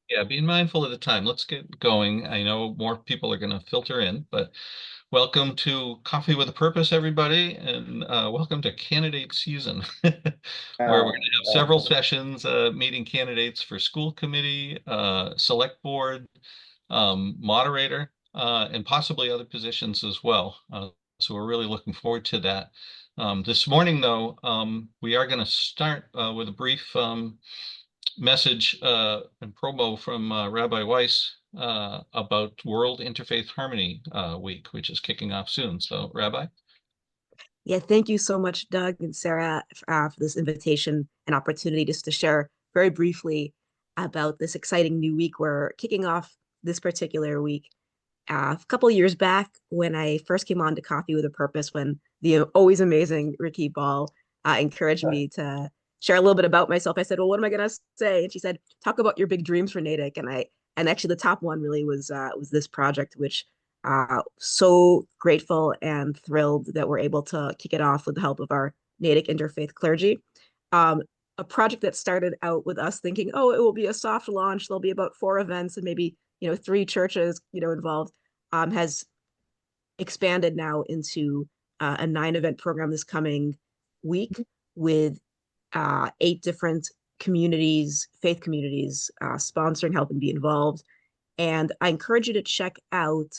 Yeah, being mindful of the time. Let's get going. I know more people are going to filter in, but welcome to Coffee with a Purpose, everybody, and welcome to candidate season, where we're going to have several sessions meeting candidates for school committee, select board, moderator, and possibly other positions as well. So we're really looking forward to that. This morning, though, we are going to start with a brief message and promo from Rabbi Weiss about World Interfaith Harmony Week, which is kicking off soon. So, Rabbi? Yeah, thank you so much, Doug and Sarah, for this invitation and opportunity just to share very briefly about this exciting new week. We're kicking off this particular week. A couple of years back, when I first came on to Coffee with a Purpose, when the always amazing Ricky Ball encouraged me to share a little bit about myself, I said, "Well, what am I going to say?" And she said, "Talk about your big dreams for Natick." And actually, the top one really was this project, which so grateful and thrilled that we're able to kick it off with the help of our Natick interfaith clergy. Um, a project that started out with us thinking, oh, it will be a soft launch. There'll be about 4 events and maybe 3 churches involved, has expanded now into a 9-event program this coming week with 8 different communities, faith communities, sponsoring, helping be involved. And I encourage you to check out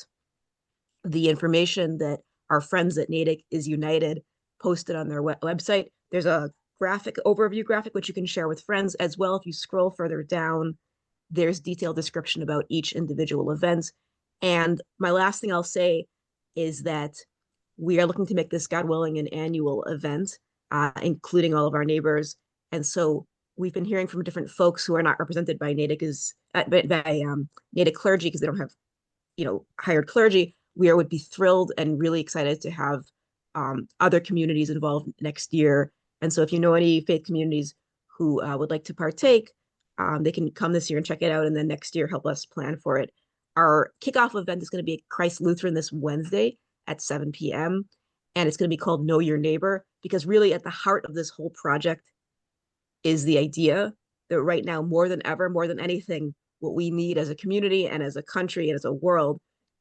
the information that our friends at Natick is United posted on their website. There's a overview graphic which you can share with friends as well. If you scroll further down, there's detailed description about each individual event. And my last thing I'll say is that we are looking to make this, God willing, an annual event, including all of our neighbors. And so we've been hearing from different folks who are not represented by Natick Natick clergy because they don't have hired clergy. We would be thrilled and really excited to have other communities involved next year. And so if you know any faith communities who would like to partake, they can come this year and check it out, and then next year help us plan for it. Our kickoff event is going to be at Christ Lutheran this Wednesday at 7 p.m. And it's going to be called Know Your Neighbor, because really at the heart of this whole project is the idea that right now, more than ever, more than anything, what we need as a community and as a country and as a world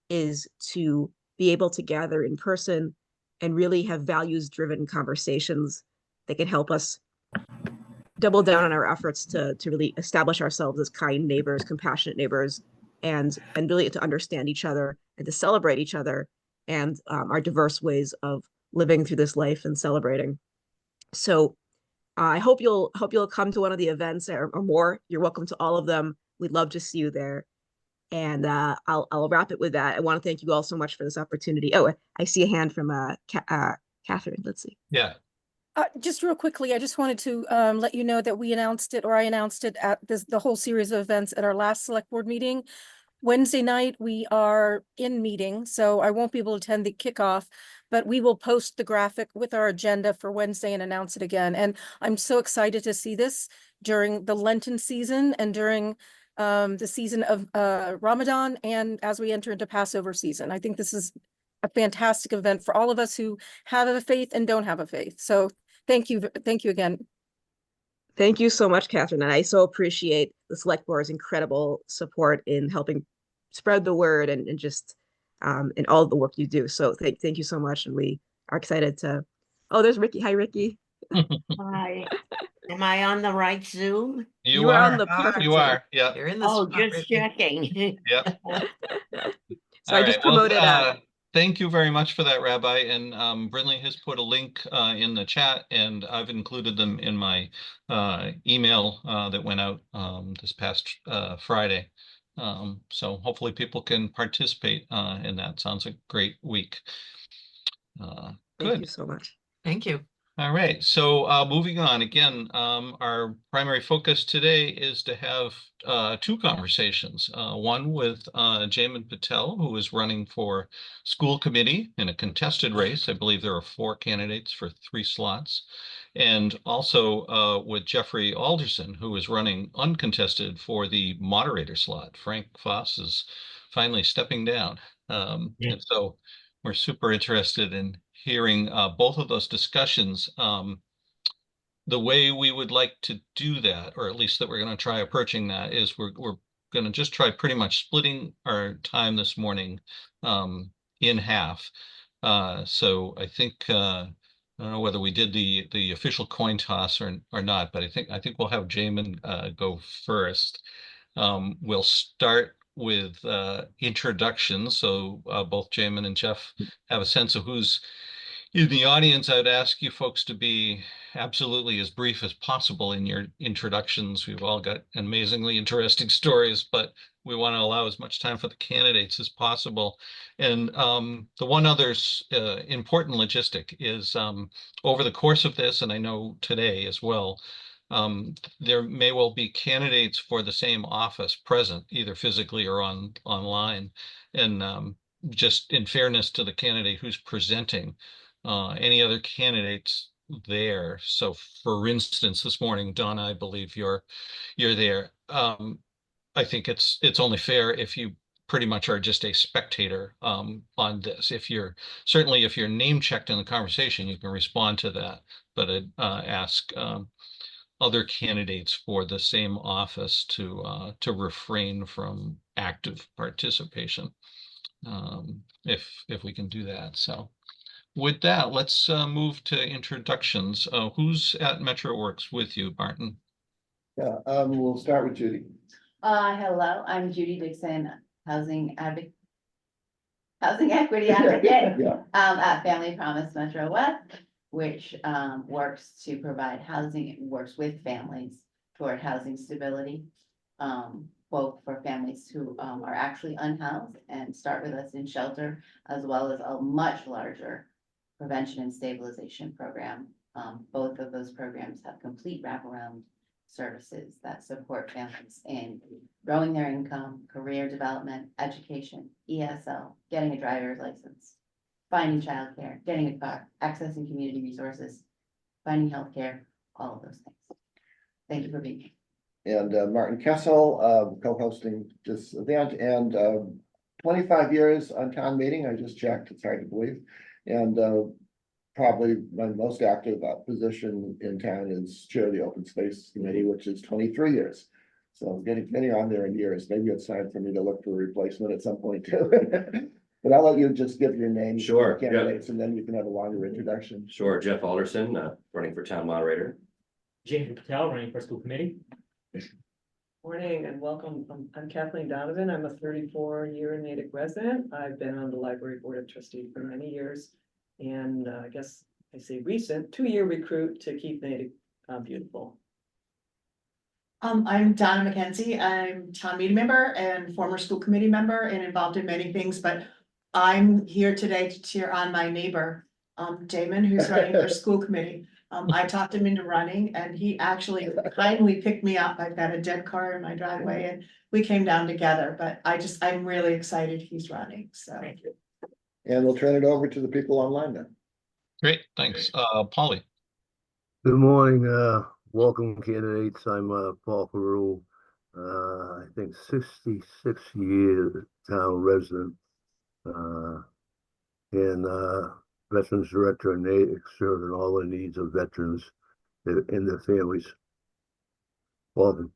is to be able to gather in person and really have values-driven conversations that can help us double down on our efforts to really establish ourselves as kind neighbors, compassionate neighbors, and really to understand each other and to celebrate each other and our diverse ways of living through this life and celebrating. So I hope you'll come to one of the events or more. You're welcome to all of them. We'd love to see you there. And I'll wrap it with that. I want to thank you all so much for this opportunity. Oh, I see a hand from Catherine. Let's see. Yeah. Just real quickly, I just wanted to let you know that we announced it, or I announced it at the whole series of events at our last select board meeting. Wednesday night, we are in meeting, so I won't be able to attend the kickoff, but we will post the graphic with our agenda for Wednesday and announce it again. And I'm so excited to see this during the Lenten season and during the season of Ramadan and as we enter into Passover season. I think this is a fantastic event for all of us who have a faith and don't have a faith. So thank you again. Thank you so much, Catherine. And I so appreciate the select board's incredible support in helping spread the word and just in all of the work you do. So thank you so much. And we are excited to, oh, there's Ricky. Hi, Ricky. Hi. Am I on the right Zoom? You are on the perfect You are. Yeah. You're in the Oh, just checking. Yeah. So I just promoted thank you very much for that, Rabbi. And Brinley has put a link in the chat, and I've included them in my email that went out this past Friday. So hopefully people can participate in that. Sounds a great week. Thank you so much. Thank you. All right, so moving on again, our primary focus today is to have 2 conversations. One with Jaymin Patel, who is running for school committee in a contested race. I believe there are 4 candidates for 3 slots. And also with Jeffrey Alderson, who is running uncontested for the moderator slot. Frank Foss is finally stepping down. And so we're super interested in hearing both of those discussions. The way we would like to do that, or at least that we're going to try approaching that, is we're going to just try pretty much splitting our time this morning in half. So I think I don't know whether we did the official coin toss or not, but I think we'll have Jaymin go first. We'll start with introductions, so both Jaymin and Jeff have a sense of who's in the audience. I'd ask you folks to be absolutely as brief as possible in your introductions. We've all got amazingly interesting stories, but we want to allow as much time for the candidates as possible. And the one other important logistic is over the course of this, and I know today as well, there may well be candidates for the same office present, either physically or online. And just in fairness to the candidate who's presenting, any other candidates there? So for instance, this morning, Donna, I believe you're there. I think it's only fair if you pretty much are just a spectator on this. If you're name checked in the conversation, you can respond to that, but I'd ask other candidates for the same office to refrain from active participation, if we can do that. So with that, let's move to introductions. Who's at MetroWorks with you, Martin? Yeah, we'll start with Judy. Hello, I'm Judy Dixon, housing equity advocate Yeah. At Family Promise Metro West, which works to provide housing, works with families toward housing stability, both for families who are actually unhoused and start with us in shelter, as well as a much larger prevention and stabilization program. Both of those programs have complete wraparound services that support families in growing their income, career development, education, ESL, getting a driver's license, finding childcare, getting a car, accessing community resources, finding healthcare, all of those things. Thank you for being here. And Martin Kessel, co-hosting this event, and 25 years on town meeting. I just checked, it's hard to believe. And probably my most active position in town is chair of the Open Space Committee, which is 23 years. So getting on there in years. Maybe it's time for me to look for a replacement at some point too. But I'll let you just give your name. Sure. Candidates, and then you can have a longer introduction. Sure. Jeff Alderson, running for town moderator. Jaymin Patel, running for school committee. Morning and welcome. I'm Kathleen Donovan. I'm a 34-year Natick resident. I've been on the library board of trustees for many years. And I guess I say recent 2-year recruit to keep Natick beautiful. I'm Donna McKenzie. I'm town meeting member and former school committee member and involved in many things, but I'm here today to cheer on my neighbor, Jaymin, who's running for school committee. I talked him into running and he actually kindly picked me up. I've got a dead car in my driveway and we came down together, but I'm really excited he's running, so. Thank you. And we'll turn it over to the people online then. Great, thanks. Polly. Good morning, welcome candidates. I'm Paul Carew, I think 66 years town resident, and Veterans Director in Natick, serving all the needs of veterans and their families. Welcome.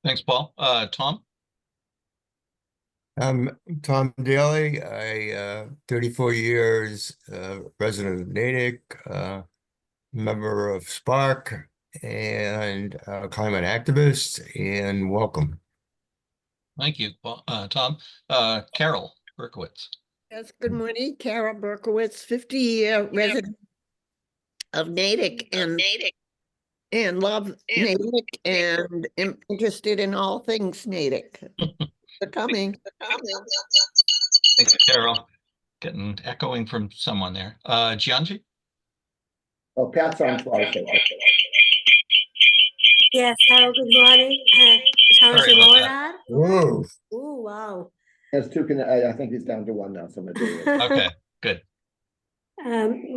Thanks, Paul. Tom? I'm Tom Daly. I 34 years resident of Natick, member of Spark, and climate activist, and welcome. Thank you, Tom. Carol Berkowitz. Yes, good morning, Carol Berkowitz, 50-year resident of Natick and love Natick and am interested in all things Natick. For coming. Thanks, Carol. Getting echoing from someone there. Gianji? Oh, Pat's on flight. Yes, hello, good morning. Sorry about that. Whoa. Oh, wow. Has two, I think he's down to one now, so Okay, good.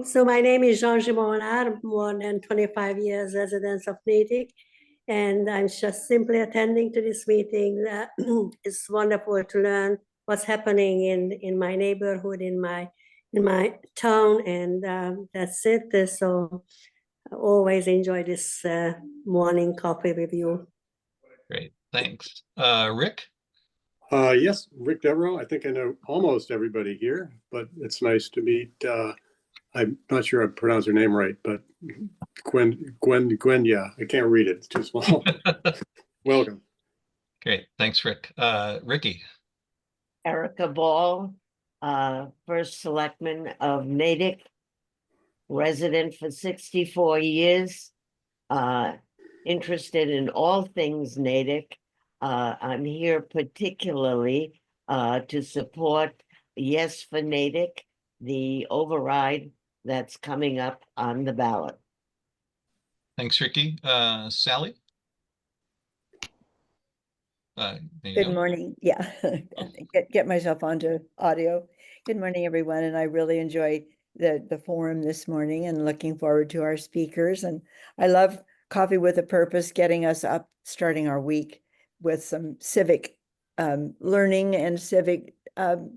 So my name is Jean Gimonard. I'm more than 25 years resident of Natick, and I'm just simply attending to this meeting. It's wonderful to learn what's happening in my neighborhood, in my town, and that's it. So I always enjoy this morning coffee with you. Great. thanks. Rick? Yes, Rick Devereaux. I think I know almost everybody here, but it's nice to meet, I'm not sure I pronounced her name right, but Gwen, yeah, I can't read it. It's too small. Welcome. Great, thanks, Rick. Ricky? Erica Ball, first selectman of Natick, resident for 64 years, interested in all things Natick. I'm here particularly to support Yes for Natick, the override that's coming up on the ballot. Thanks, Ricky. Sally? There you Good go. morning. Yeah, get myself onto audio. Good morning, everyone, and I really enjoyed the forum this morning and looking forward to our speakers. And I love Coffee with a Purpose, getting us up, starting our week with some civic learning and civic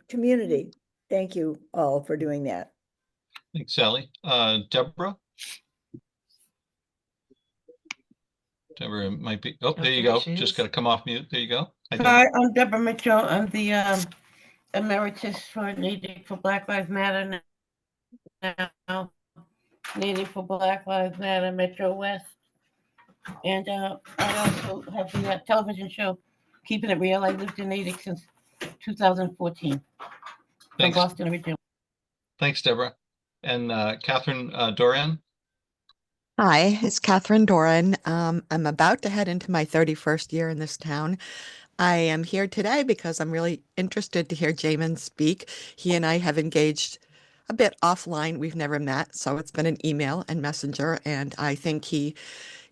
community. Thank you all for doing that. Thanks, Sally. Deborah? Deborah might be, oh, there you go. Just got to come off mute. There you go. Hi, I'm Deborah Mitchell. I'm the emeritus for Natick for Black Lives Matter now. Natick for Black Lives Matter Metro West. And I also have the television show Keeping It Real. I lived in Natick since 2014 from Thanks. Boston originally. Thanks, Deborah. And Catherine Doran? Hi, it's Catherine Doran. I'm about to head into my 31st year in this town. I am here today because I'm really interested to hear Jaymin speak. He and I have engaged a bit offline. We've never met, so it's been an email and messenger, and I think he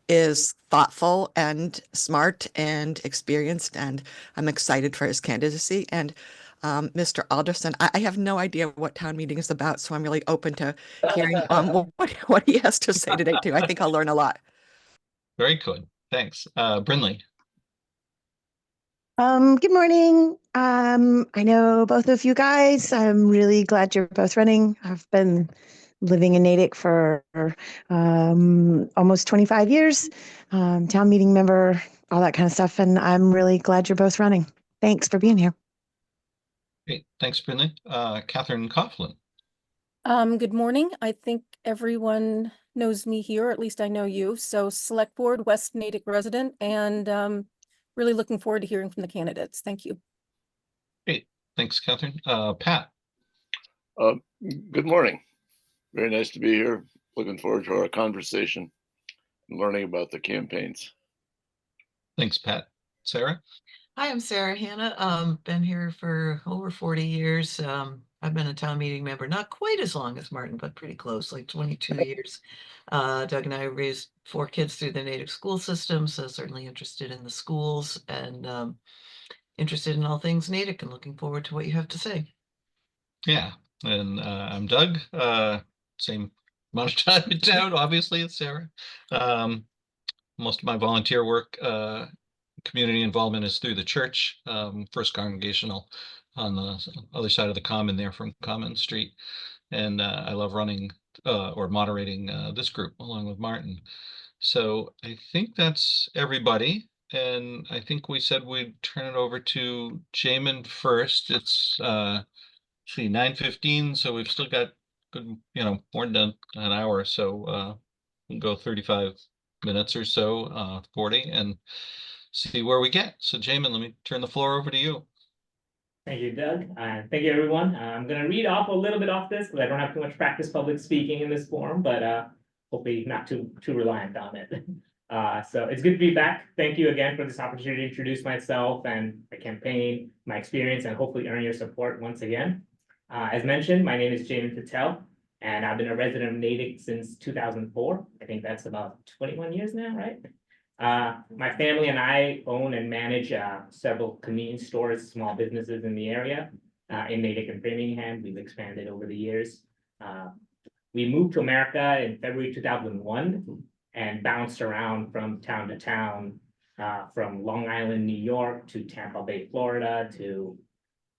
is thoughtful and smart and experienced, and I'm excited for his candidacy. And Mr. Alderson, I have no idea what town meeting is about, so I'm really open to hearing what he has to say today too. I think I'll learn a lot. Very good. Thanks. Brinley? Good morning. I know both of you guys. I'm really glad you're both running. I've been living in Natick for almost 25 years, town meeting member, all that kind of stuff. And I'm really glad you're both running. Thanks for being here. Great. Thanks, Brinley. Catherine Coughlin? Good morning. I think everyone knows me here, or at least I know you. So Select Board, West Natick resident, and really looking forward to hearing from the candidates. Thank you. Great. Thanks, Catherine. Pat? Good morning. Very nice to be here. Looking forward to our conversation and learning about the campaigns. Thanks, Pat. Sarah? Hi, I'm Sarah Hanna. Been here for over 40 years. I've been a town meeting member, not quite as long as Martin, but pretty close, like 22 years. Doug and I raised 4 kids through the Natick school system, so certainly interested in the schools and interested in all things Natick and looking forward to what you have to say. Yeah, and I'm Doug. Same amount of time in town, obviously, as Sarah. Most of my volunteer work, community involvement is through the church, First Congregational on the other side of the common there from Common Street. And I love running or moderating this group along with Martin. So I think that's everybody. And I think we said we'd turn it over to Jaymin first. It's 9:15, so we've still got good, more than an hour. So we'll go 35 minutes or so, 40, and see where we get. So Jaymin, let me turn the floor over to you. Thank you, Doug. Thank you, everyone. I'm going to read off a little bit off this because I don't have too much practice public speaking in this forum, but hopefully not too reliant on it. So it's good to be back. Thank you again for this opportunity to introduce myself and the campaign, my experience, and hopefully earn your support once again. As mentioned, my name is Jaymin Patel, and I've been a resident of Natick since 2004. I think that's about 21 years now, right? My family and I own and manage several convenience stores, small businesses in the area, in Natick and Framingham. We've expanded over the years. We moved to America in February 2001 and bounced around from town to town, from Long Island, New York to Tampa Bay, Florida to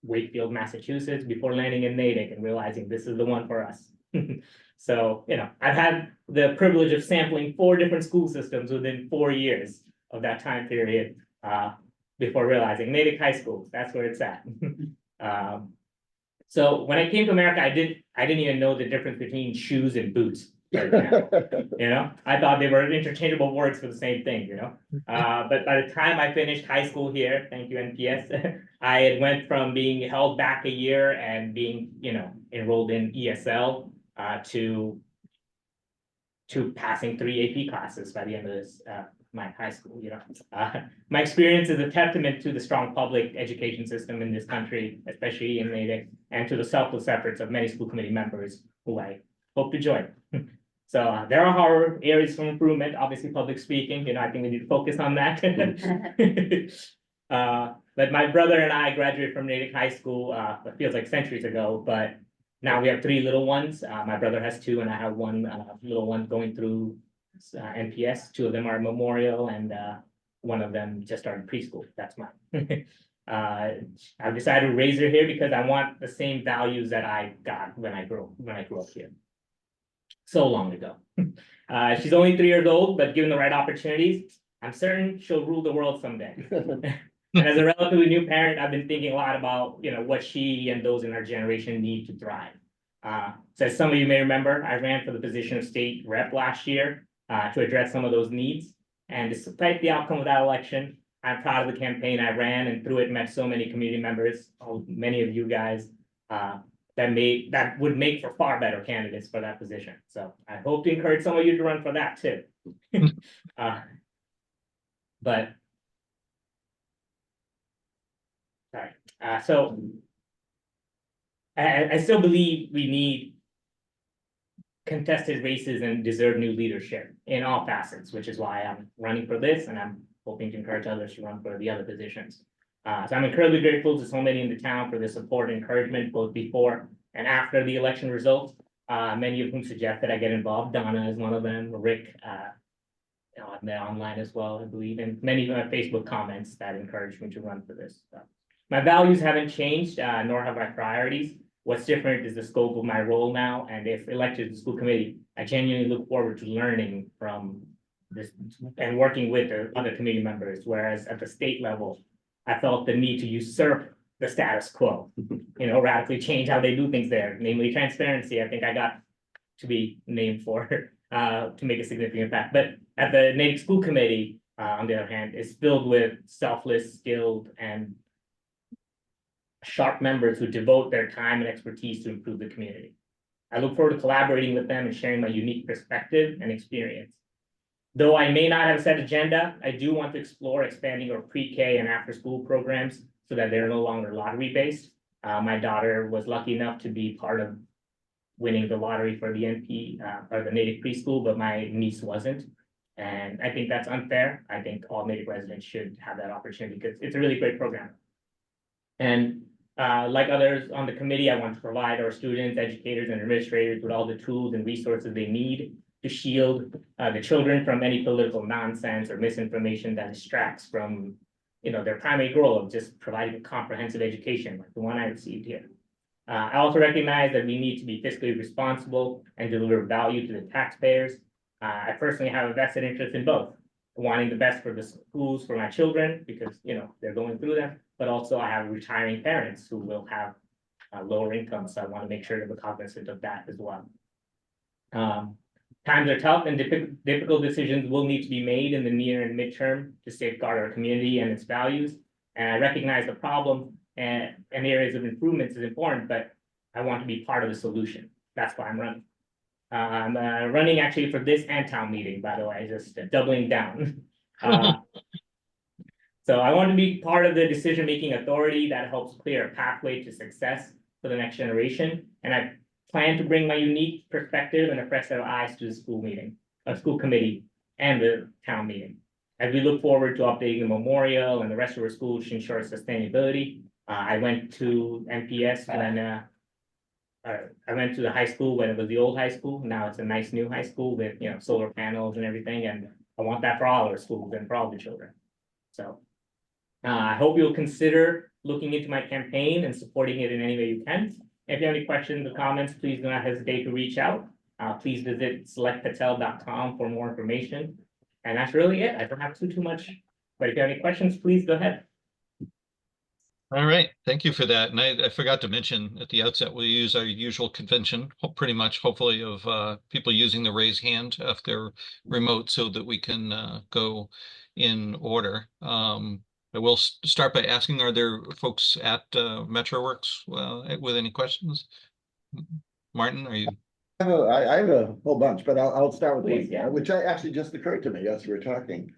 Wakefield, Massachusetts, before landing in Natick and realizing this is the one for us. So, I've had the privilege of sampling 4 different school systems within 4 years of that time period. before realizing Natick High School, that's where it's at. So when I came to America, I didn't even know the difference between shoes and boots. For example. You know, I thought they were interchangeable words for the same thing, you know. But by the time I finished high school here, thank you NPS, I had went from being held back a year and being, you know, enrolled in ESL to passing 3 AP classes by the end of this my high school, you know. My experience is a testament to the strong public education system in this country, especially in Natick, and to the selfless efforts of many school committee members who I hope to join. So there are areas for improvement, obviously public speaking, you know, I think we need to focus on that. But my brother and I graduated from Natick High School, it feels like centuries ago, but now we have 3 little ones. My brother has 2 and I have 1 little one going through NPS. 2 of them are Memorial and one of them just started preschool. That's mine. I've decided to raise her here because I want the same values that I got when I grew up here. So long ago. She's only 3 years old, but given the right opportunities, I'm certain she'll rule the world someday. And as a relatively new parent, I've been thinking a lot about, you know, what she and those in our generation need to thrive. So as some of you may remember, I ran for the position of state rep last year to address some of those needs. And despite the outcome of that election, I'm proud of the campaign I ran, and through it met so many community members, many of you guys, that would make for far better candidates for that position. So I hope to encourage some of you to run for that too. But sorry. So I still believe we need contested races and deserve new leadership in all facets, which is why I'm running for this, and I'm hoping to encourage others to run for the other positions. So I'm incredibly grateful to so many in the town for the support and encouragement, both before and after the election results. Many of whom suggested I get involved. Donna is one of them, Rick, they're online as well, I believe, and many Facebook comments that encouraged me to run for this. So my values haven't changed, nor have my priorities. What's different is the scope of my role now, and if elected to the school committee, I genuinely look forward to learning from this and working with the other committee members, whereas at the state level, I felt the need to usurp the status quo, you know, radically change how they do things there, namely transparency. I think I got to be named for to make a significant impact. But at the Natick School Committee, on the other hand, is filled with selfless, skilled, and sharp members who devote their time and expertise to improve the community. I look forward to collaborating with them and sharing my unique perspective and experience. Though I may not have a set agenda, I do want to explore expanding our pre-K and after-school programs so that they're no longer lottery-based. My daughter was lucky enough to be part of winning the lottery for the NP or the Natick preschool, but my niece wasn't. And I think that's unfair. I think all Natick residents should have that opportunity because it's a really great program. And like others on the committee, I want to provide our students, educators, and administrators with all the tools and resources they need to shield the children from any political nonsense or misinformation that distracts from, you know, their primary goal of just providing a comprehensive education like the one I received here. I also recognize that we need to be fiscally responsible and deliver value to the taxpayers. I personally have a vested interest in both, wanting the best for the schools for my children because, you know, they're going through them, but also I have retiring parents who will have lower incomes, so I want to make sure that we're cognizant of that as well. Times are tough and difficult decisions will need to be made in the near and midterm to safeguard our community and its values. And I recognize the problem and areas of improvements is important, but I want to be part of the solution. That's why I'm running. I'm running actually for this and town meeting, by the way, just doubling down. So I want to be part of the decision-making authority that helps clear a pathway to success for the next generation. And I plan to bring my unique perspective and a fresh set of eyes to the school committee and the town meeting. As we look forward to updating the memorial and the rest of our schools to ensure sustainability, I went to NPS when I went to the high school when it was the old high school. Now it's a nice new high school with, you know, solar panels and everything. And I want that for all our schools and for all the children. So I hope you'll consider looking into my campaign and supporting it in any way you can. If you have any questions or comments, please do not hesitate to reach out. Please visit selectpatel.com for more information. And that's really it. I don't have too much, but if you have any questions, please go ahead. All right, thank you for that. And I forgot to mention at the outset, we use our usual convention, pretty much, hopefully, of people using the raise hand if they're remote so that we can go in order. I will start by asking, are there folks at MetroWorks with any questions? Martin, are you? I have a whole bunch, but I'll start with Please, one, yeah. which actually just occurred to me as we were talking.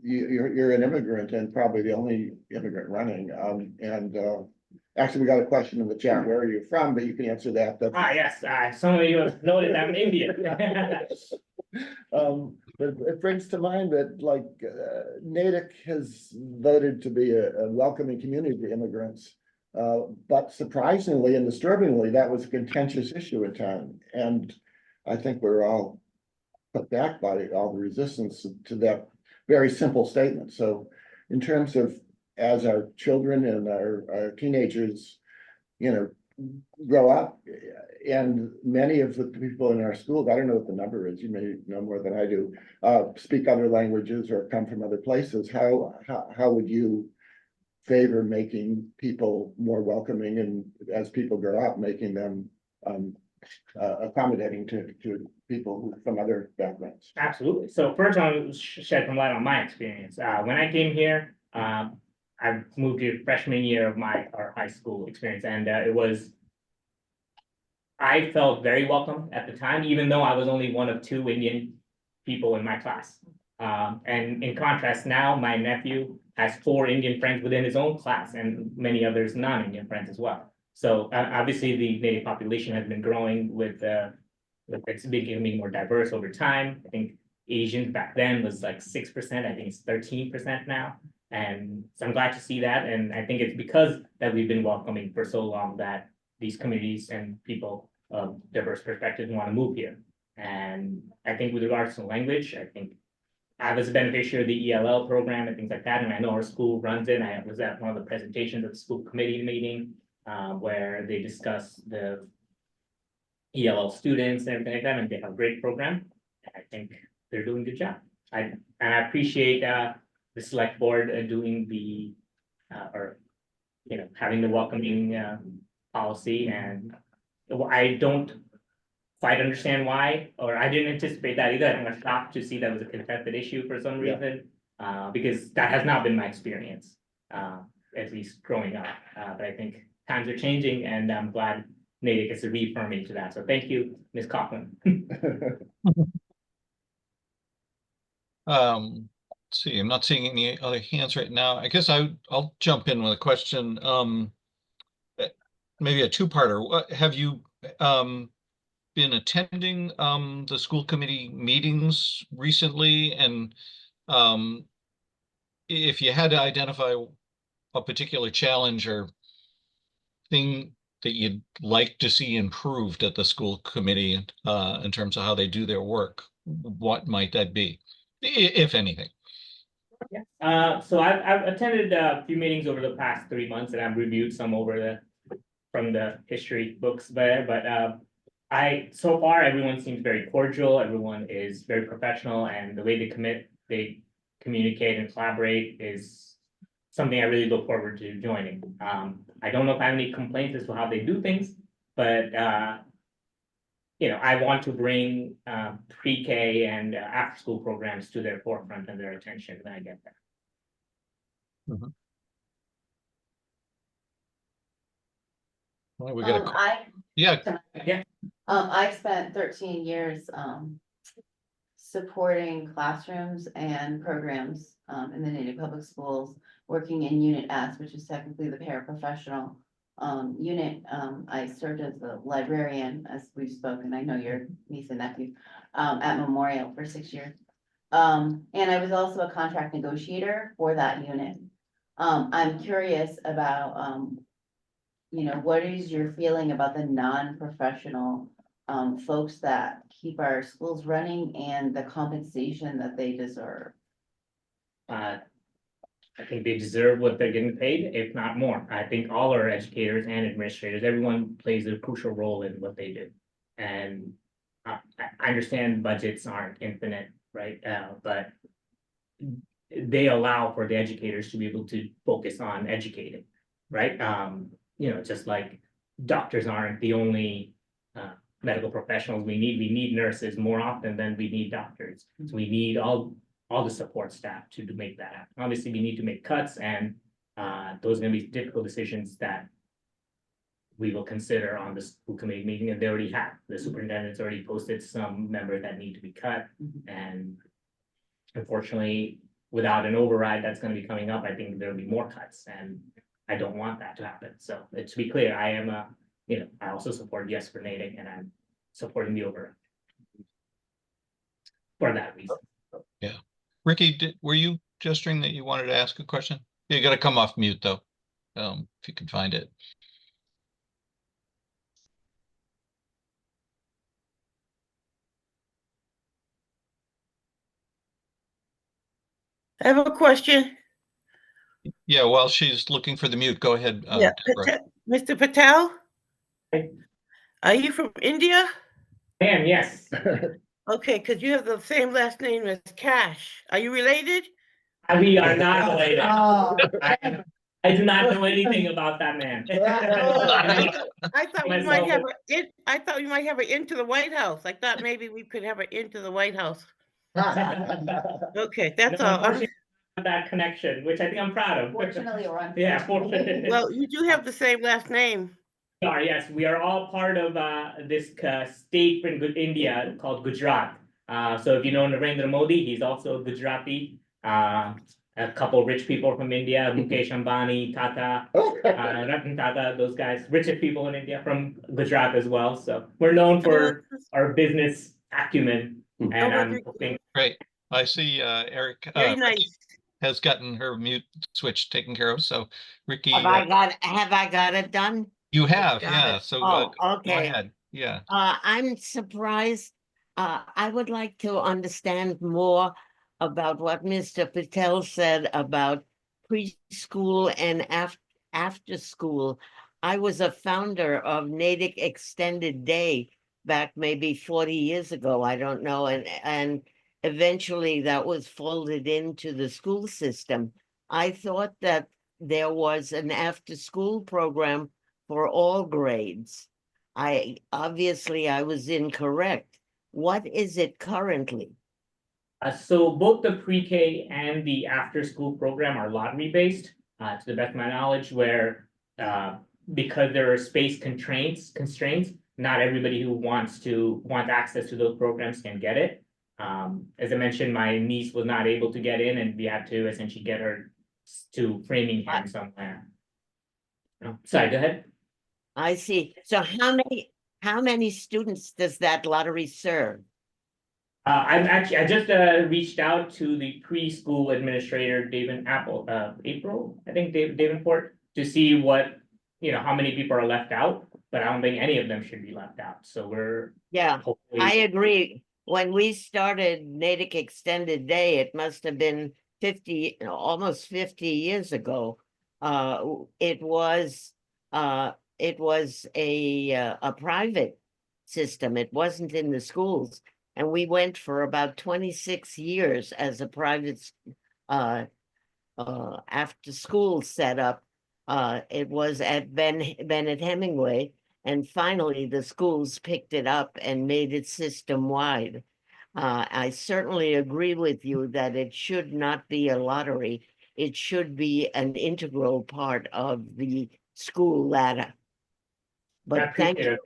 You're an immigrant and probably the only immigrant running. Actually, we got a question in the chat. Where are you from? But you can answer that. Yes, some of you have noted I'm Indian. But it brings to mind that like Natick has voted to be a welcoming community to immigrants. But surprisingly and disturbingly, that was a contentious issue in town. And I think we're all put back by all the resistance to that very simple statement. So in terms of as our children and our teenagers, grow up, and many of the people in our schools, I don't know what the number is, you may know more than I do, speak other languages or come from other places. How would you favor making people more welcoming, and as people grow up, making them accommodating to people from other backgrounds? Absolutely. So first, I'll shed some light on my experience. When I came here, I moved here freshman year of our high school experience, and I felt very welcome at the time, even though I was only one of 2 Indian people in my class. And in contrast, now my nephew has 4 Indian friends within his own class, and many others non-Indian friends as well. So obviously, the Native population has been growing with it's becoming more diverse over time. I think Asians back then was like 6%. I think it's 13% now. And so I'm glad to see that. And I think it's because that we've been welcoming for so long that these communities and people of diverse perspectives want to move here. And I think with regards to language, I think I was a beneficiary of the ELL program and things like that. And I know our school runs it. I was at one of the presentations of the school committee meeting where they discuss the ELL students and everything like that, and they have a great program. I think they're doing a good job. I appreciate the select board doing the having the welcoming policy, and I don't quite understand why, or I didn't anticipate that either. I'm shocked to see that was a contested issue for some reason, because that has not been my experience, at least growing up. But I think times are changing, and I'm glad Natick is reaffirming to that. So thank you, Ms. Kaufman. Let's see, I'm not seeing any other hands right now. I guess I'll jump in with a question. Maybe a 2-parter. Have you been attending the school committee meetings recently? And if you had to identify a particular challenge or thing that you'd like to see improved at the school committee in terms of how they do their work, what might that be, if anything? So I've attended a few meetings over the past 3 months, and I've reviewed some from the history books there. But so far everyone seems very cordial. Everyone is very professional, and the way they communicate and collaborate is something I really look forward to joining. I don't know if I have any complaints as to how they do things, but I want to bring pre-K and after-school programs to their forefront and their attention when I get there. Well, we got I spent 13 years supporting classrooms and programs in the Native Public Schools, working in Unit S, which is technically the paraprofessional unit. I served as a librarian, as we've spoken. I know your niece and nephew at Memorial for 6 years. And I was also a contract negotiator for that unit. I'm curious about, what is your feeling about the non-professional folks that keep our schools running and the compensation that they deserve? I think they deserve what they're getting paid, if not more. I think all our educators and administrators, everyone plays a crucial role in what they do. And I understand budgets aren't infinite, right? But they allow for the educators to be able to focus on educating. right? Just like doctors aren't the only medical professionals we need nurses more often than we need doctors. So we need all the support staff to make that happen. Obviously, we need to make cuts, and those are going to be difficult decisions that we will consider on the school committee meeting, and they already have. The superintendent's already posted some members that need to be cut, and unfortunately, without an override that's going to be coming up, I think there'll be more cuts, and I don't want that to happen. So to be clear, I am I also support yes for Natick, and I'm supporting the override for that reason. Yeah. Ricky, were you gesturing that you wanted to ask a question? You got to come off mute though, if you can find it. I have a question. Yeah, while she's looking for the mute, go ahead. Yeah, Deborah. Mr. Patel? Hi. Are you from India? I am, yes. Okay, because you have the same last name as Cash. Are you related? We are not related. I do not know anything about that man. I thought we might have I thought we might have an into the White House. I thought maybe we could have an into the White House. Okay, that's all. Unfortunately, that connection, which I think I'm proud of. Fortunately or unfortunately. Yeah, fortunately. Well, you do have the same last name. We are, yes, we are all part of this state in India called Gujarat. So if you know Narendra Modi, he's also Gujarati. A couple rich people from India, Mukesh Ambani, Tata, Ratan Tata, those guys, richest people in India from Gujarat as well. So we're known for our business acumen, and I'm hoping. Great. I see Eric Very nice. has gotten her mute switch taken care of. So Ricky, Have I got it done? you have, yeah. So Oh, go okay. ahead. Yeah. I'm surprised. I would like to understand more about what Mr. Patel said about preschool and after school. I was a founder of Natick Extended Day back maybe 40 years ago. I don't know. And eventually that was folded into the school system. I thought that there was an after school program for all grades. I was incorrect. What is it currently? So both the pre-K and the after-school program are lottery-based, to the best of my knowledge, where because there are space constraints, not everybody who wants access to those programs can get it. As I mentioned, my niece was not able to get in, and we had to essentially get her to Framingham somewhere. Sorry, go ahead. I see. So how many students does that lottery serve? I just reached out to the preschool administrator, April, I think Davenport, to see how many people are left out, but I don't think any of them should be left out. So I agree. When we started Natick Extended Day, it must have been almost 50 years ago. It was a private system. It wasn't in the schools. And we went for about 26 years as a private after school setup. It was at Bennett Hemingway. And finally, the schools picked it up and made it system-wide. I certainly agree with you that it should not be a lottery. It should be an integral part of the school ladder. But thank you.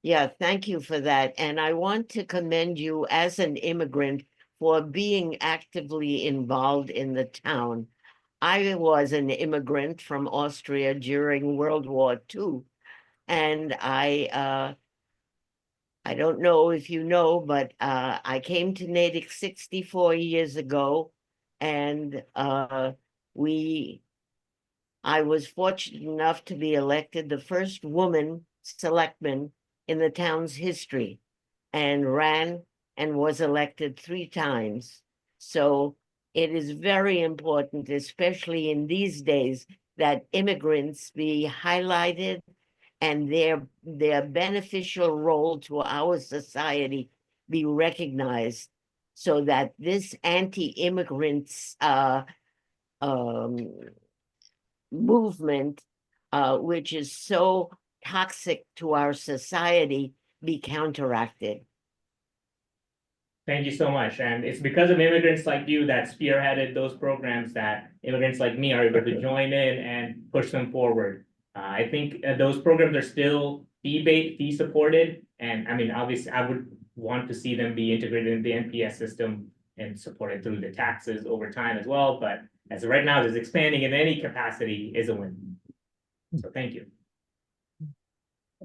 Yeah, thank you for that. And I want to commend you as an immigrant for being actively involved in the town. I was an immigrant from Austria during World War II. And I don't know if you know, but I came to Natick 64 years ago, and I was fortunate enough to be elected the first woman selectman in the town's history, and ran and was elected 3 times. So it is very important, especially in these days, that immigrants be highlighted and their beneficial role to our society be recognized, so that this anti-immigrants movement, which is so toxic to our society, be counteracted? Thank you so much. And it's because of immigrants like you that spearheaded those programs that immigrants like me are able to join in and push them forward. I think those programs are still fee supported. And I mean, obviously, I would want to see them be integrated in the NPS system and supported through the taxes over time as well. But as of right now, just expanding in any capacity is a win. So thank you.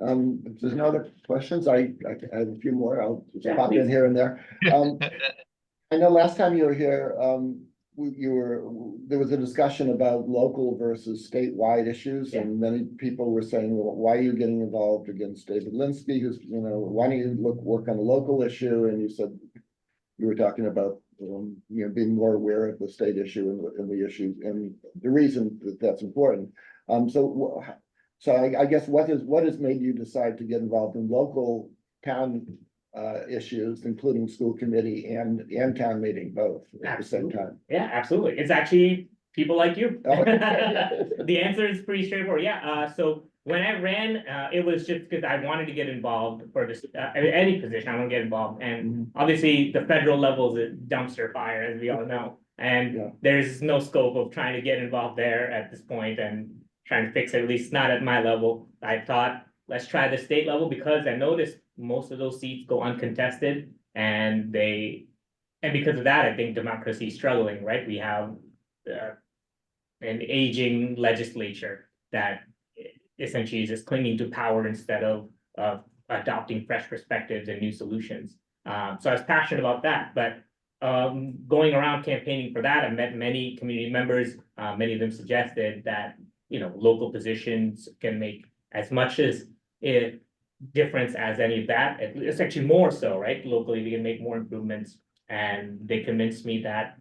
If there's no other questions, I have a few more. I'll just pop in here and there. I know last time you were here, there was a discussion about local versus statewide issues, and many people were saying, well, why are you getting involved against David Linsky, who's, why don't you work on a local issue? And you said you were talking about being more aware of the state issue and the issue and the reason that that's important. So I guess what has made you decide to get involved in local town issues, including school committee and town meeting both at the same time? Yeah, absolutely. It's actually people like you. Oh. The answer is pretty straightforward. Yeah. So when I ran, it was just because I wanted to get involved for this any position. I want to get involved, and obviously the federal level is a dumpster fire, as we all know. And there's no scope of trying to get involved there at this point and trying to fix it, at least not at my level. I thought, let's try the state level, because I noticed most of those seats go uncontested, and because of that, I think democracy is struggling, right? We have an aging legislature that essentially is just clinging to power instead of adopting fresh perspectives and new solutions. So I was passionate about that, but going around campaigning for that, I met many community members. Many of them suggested that local positions can make as much as a difference as any of that. It's actually more so, right? Locally, we can make more improvements, and they convinced me that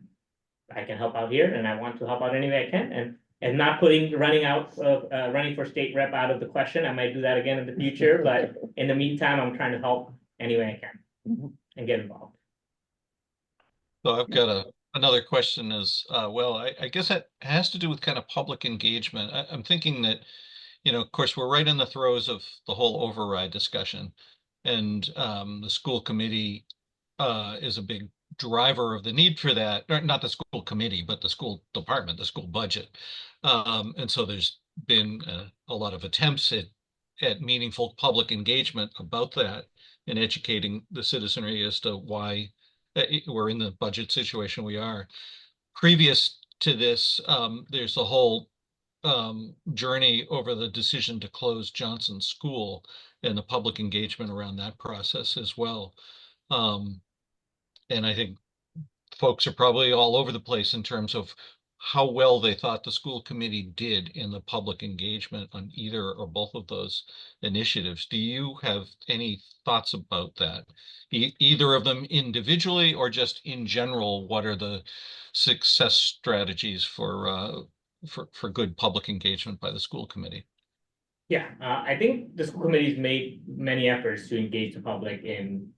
I can help out here, and I want to help out any way I can. And not running for state rep out of the question. I might do that again in the future, but in the meantime, I'm trying to help any way I can and get involved. So I've got another question as well. I guess that has to do with kind of public engagement. I'm thinking that, of course, we're right in the throes of the whole override discussion, and the school committee is a big driver of the need for that. Or not the school committee, but the school department, the school budget. And so there's been a lot of attempts at meaningful public engagement about that and educating the citizenry as to why we're in the budget situation we are. Previous to this, there's a whole journey over the decision to close Johnson School and the public engagement around that process as well. And I think folks are probably all over the place in terms of how well they thought the school committee did in the public engagement on either or both of those initiatives. Do you have any thoughts about that? Either of them individually or just in general, what are the success strategies for good public engagement by the school committee? Yeah, I think the school committee's made many efforts to engage the public in,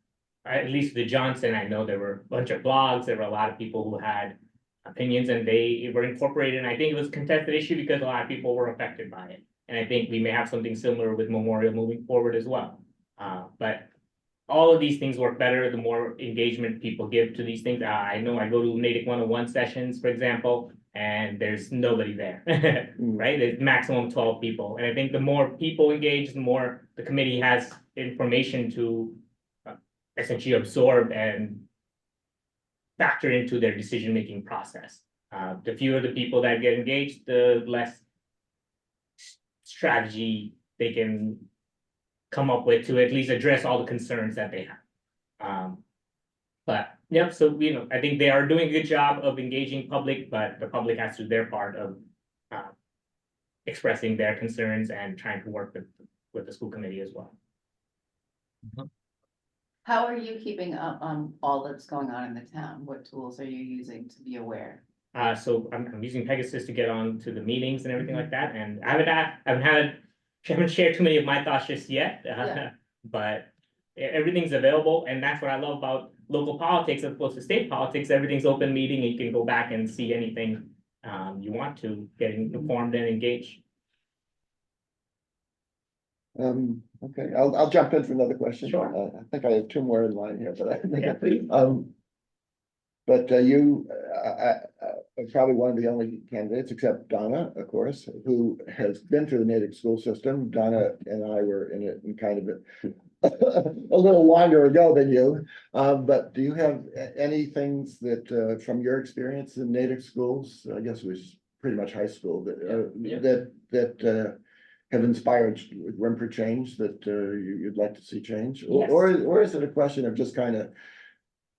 at least the Johnson. I know there were a bunch of blogs, there were a lot of people who had opinions, and they were incorporated. And I think it was a contested issue because a lot of people were affected by it. And I think we may have something similar with Memorial moving forward as well. But all of these things work better the more engagement people give to these things. I know I go to Natick 101 sessions, for example, and there's nobody there, right? There's maximum 12 people. And I think the more people engage, the more the committee has information to essentially absorb and factor into their decision-making process. The fewer the people that get engaged, the less strategy they can come up with to at least address all the concerns that they have. But yeah, so I think they are doing a good job of engaging public, but the public has to do their part of expressing their concerns and trying to work with the school committee as well. How are you keeping up on all that's going on in the town? What tools are you using to be aware? So I'm using Pegasus to get on to the meetings and everything like that. And I haven't shared too many of my thoughts just yet, but everything's available. And that's what I love about local politics as opposed to state politics. Everything's open meeting and you can go back and see anything you want to get informed and engaged. Okay, I'll jump in for another question. Sure. I think I have two more in line here, but I think, Yeah, please. but you are probably one of the only candidates, except Donna, of course, who has been through the Natick school system. Donna and I were in it in kind of a little longer ago than you. But do you have any things that from your experience in Natick schools? I guess it was pretty much high school that have inspired room for change that you'd like to see change? Yes. Or is it a question of just kind of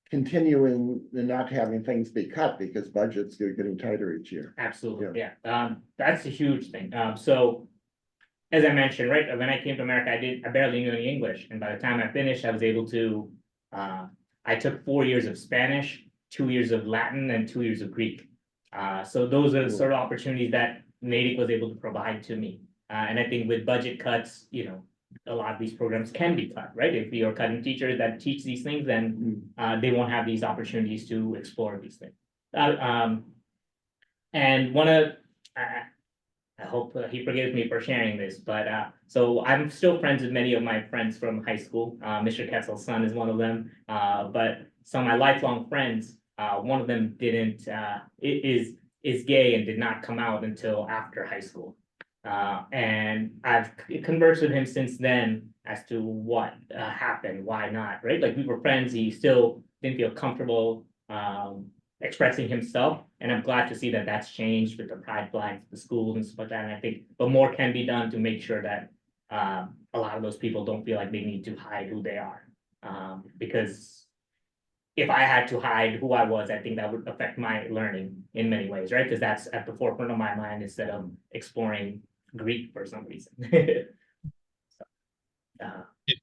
continuing and not having things be cut because budgets are getting tighter each year? Absolutely, yeah. That's a huge thing. So as I mentioned, right, when I came to America, I barely knew any English. And by the time I finished, I was able to, I took 4 years of Spanish, 2 years of Latin, and 2 years of Greek. So those are the sort of opportunities that Natick was able to provide to me. And I think with budget cuts, you know, a lot of these programs can be cut, right? If you're cutting teachers that teach these things, then they won't have these opportunities to explore these things. And one of, I hope he forgives me for sharing this, but so I'm still friends with many of my friends from high school. Mr. Kessel's son is one of them. But some of my lifelong friends, one of them is gay and did not come out until after high school. And I've conversed with him since then as to what happened, why not, right? Like we were friends, he still didn't feel comfortable expressing himself, and I'm glad to see that that's changed with the pride flags, the schools and stuff like that. And I think, but more can be done to make sure that a lot of those people don't feel like they need to hide who they are, because if I had to hide who I was, I think that would affect my learning in many ways, right? Because that's at the forefront of my mind instead of exploring Greek for some reason.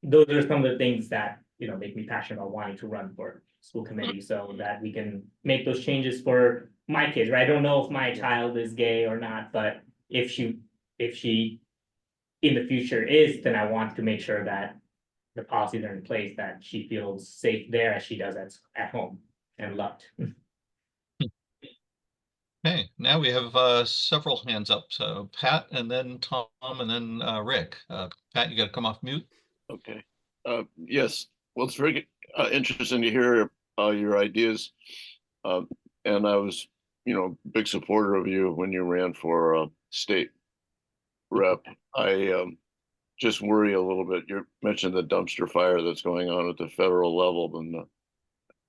Those are some of the things that, you know, make me passionate about wanting to run for school committee so that we can make those changes for my kids, right? I don't know if my child is gay or not, but if she in the future is, then I want to make sure that the policies are in place, that she feels safe there as she does at home and loved. Okay, now we have several hands up. So Pat and then Tom and then Rick. Pat, you got to come off mute. Okay. Yes. Well, it's very interesting to hear your ideas. And I was, you know, big supporter of you when you ran for state rep. I just worry a little bit. You mentioned the dumpster fire that's going on at the federal level,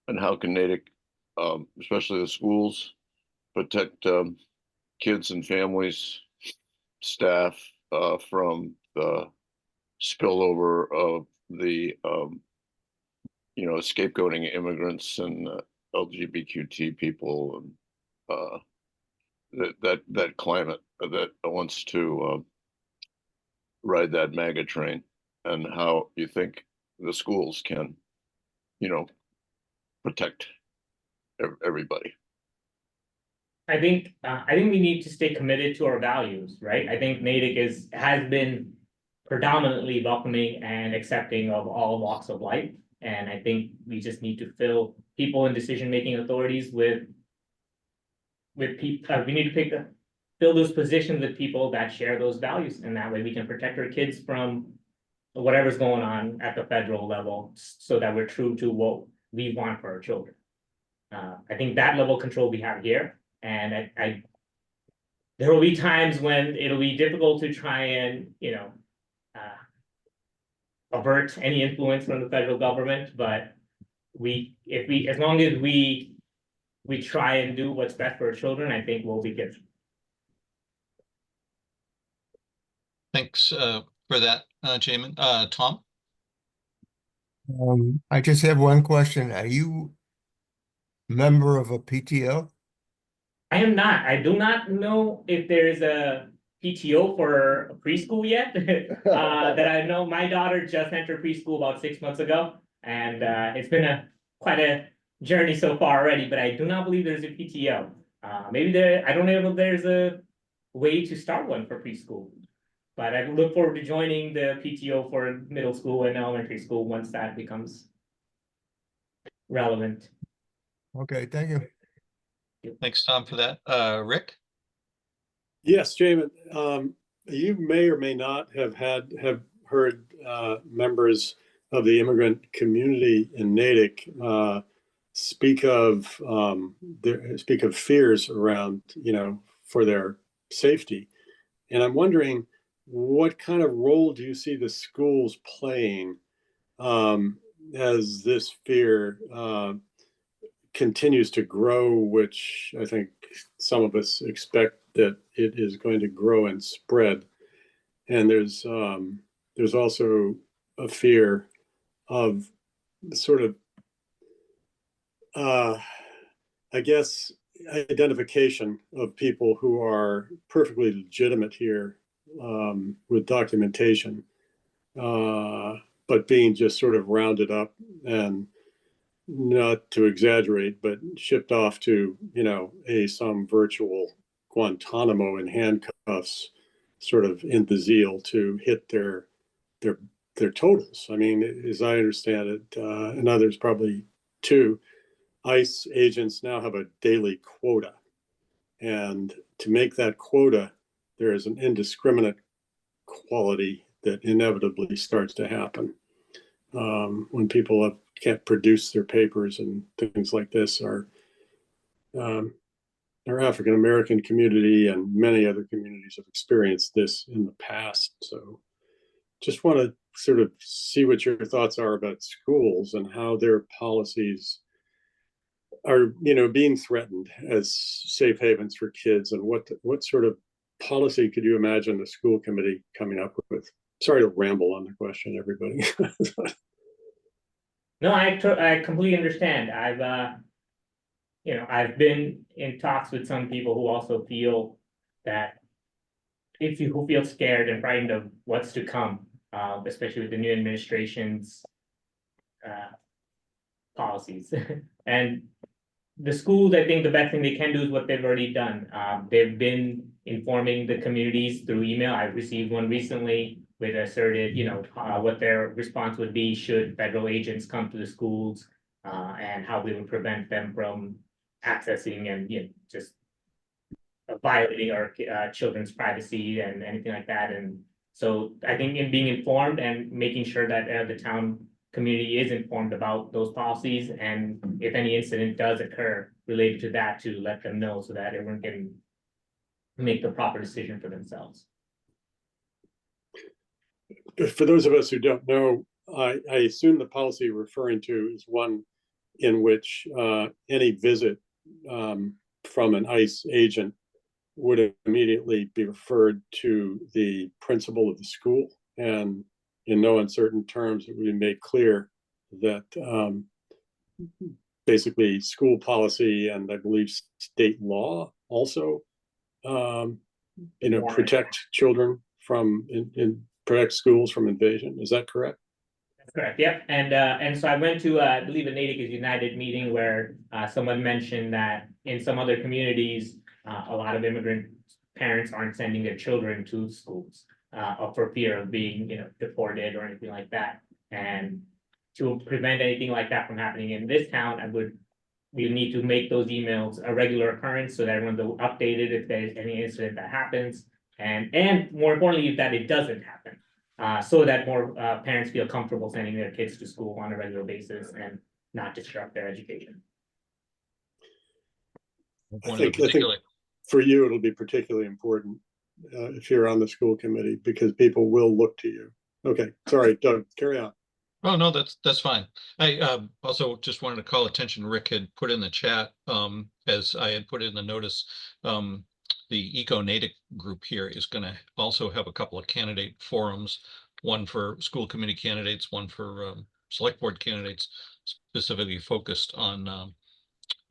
and how can Natick, especially the schools, protect kids and families, staff from the spillover of the you know, scapegoating immigrants and LGBTQ people, and that climate that wants to ride that MAGA train, and how you think the schools can, you know, protect everybody. I think we need to stay committed to our values, right? I think Natick has been predominantly welcoming and accepting of all walks of life. And I think we just need to fill people in decision-making authorities with people. We need to fill those positions with people that share those values, and that way we can protect our kids from whatever's going on at the federal level, so that we're true to what we want for our children. I think that level of control we have here, and there will be times when it'll be difficult to try and, you know, avert any influence from the federal government, but as long as we try and do what's best for our children, I think we'll be good. Thanks for that, Jaymin. Tom? I just have one question. Are you a member of a PTO? I am not. I do not know if there is a PTO for a preschool yet. That I know my daughter just entered preschool about 6 months ago, and it's been quite a journey so far already, but I do not believe there's a PTO. I don't know if there's a way to start one for preschool, but I look forward to joining the PTO for middle school and elementary school once that becomes relevant. Okay, thank you. Thanks, Tom, for that. Rick? Yes, Jaymin, you may or may not have heard members of the immigrant community in Natick speak of fears around, for their safety. And I'm wondering, what kind of role do you see the schools playing as this fear continues to grow, which I think some of us expect that it is going to grow and spread. And there's also a fear of sort of, I guess, identification of people who are perfectly legitimate here with documentation, but being just sort of rounded up and, not to exaggerate, but shipped off to, some virtual Guantanamo in handcuffs, sort of in the zeal to hit their totals. I mean, as I understand it, and others probably too, ICE agents now have a daily quota. And to make that quota, there is an indiscriminate quality that inevitably starts to happen. When people can't produce their papers and things like this, our African American community and many other communities have experienced this in the past. So just want to sort of see what your thoughts are about schools and how their policies are, being threatened as safe havens for kids, and what sort of policy could you imagine the school committee coming up with? Sorry to ramble on the question, everybody. No, I completely understand. I've been in talks with some people who also feel that who feel scared and frightened of what's to come, especially with the new administration's policies. And the schools, I think the best thing they can do is what they've already done. They've been informing the communities through email. I received one recently with asserted, what their response would be should federal agents come to the schools, and how we would prevent them from accessing and just violating our children's privacy and anything like that. And so I think in being informed and making sure that the town community is informed about those policies, and if any incident does occur related to that, to let them know so that everyone can make the proper decision for themselves. For those of us who don't know, I assume the policy you're referring to is one in which any visit from an ICE agent would immediately be referred to the principal of the school, and in no uncertain terms, it would be made clear that basically school policy and I believe state law also, protect children from protect schools from invasion. Is that correct? That's correct. Yep. And so I went to I believe a Natick is United meeting where someone mentioned that in some other communities, a lot of immigrant parents aren't sending their children to schools for fear of being, deported or anything like that. And to prevent anything like that from happening in this town, we need to make those emails a regular occurrence so that everyone's updated if there's any incident that happens, and more importantly, that it doesn't happen, so that more parents feel comfortable sending their kids to school on a regular basis and not disrupt their education. I think for you, it'll be particularly important if you're on the school committee, because people will look to you. Okay, sorry, Doug, carry on. Oh, no, that's fine. I also just wanted to call attention, Rick had put in the chat, as I had put in the notice, the Eco Natick group here is going to also have a couple of candidate forums, one for school committee candidates, one for select board candidates, specifically focused on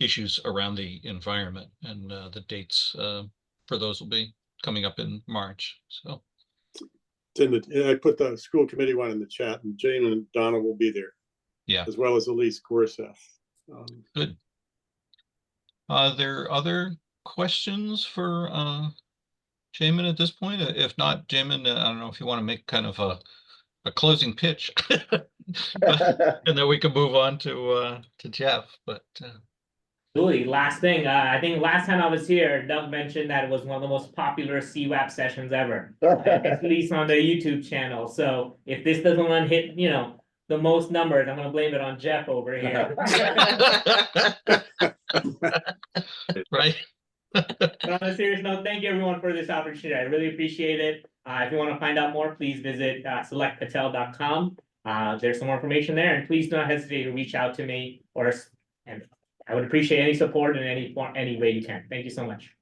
issues around the environment, and the dates for those will be coming up in March. So I put the school committee one in the chat, and Jane and Donna will be there. Yeah. As well as Elise Gorseth. Good. Are there other questions for Jaymin at this point? If not, Jaymin, I don't know if you want to make kind of a closing pitch, and then we can move on to Jeff. But Absolutely. Last thing, I think last time I was here, Doug mentioned that it was one of the most popular CWAP sessions ever, at least on the YouTube channel. So if this doesn't hit, the most numbers, I'm gonna blame it on Jeff over here. Right. But on a serious note, thank you everyone for this opportunity. I really appreciate it. If you want to find out more, please visit selectpatel.com. There's some more information there, and please don't hesitate to reach out to me, and I would appreciate any support in any way you can. Thank you so much.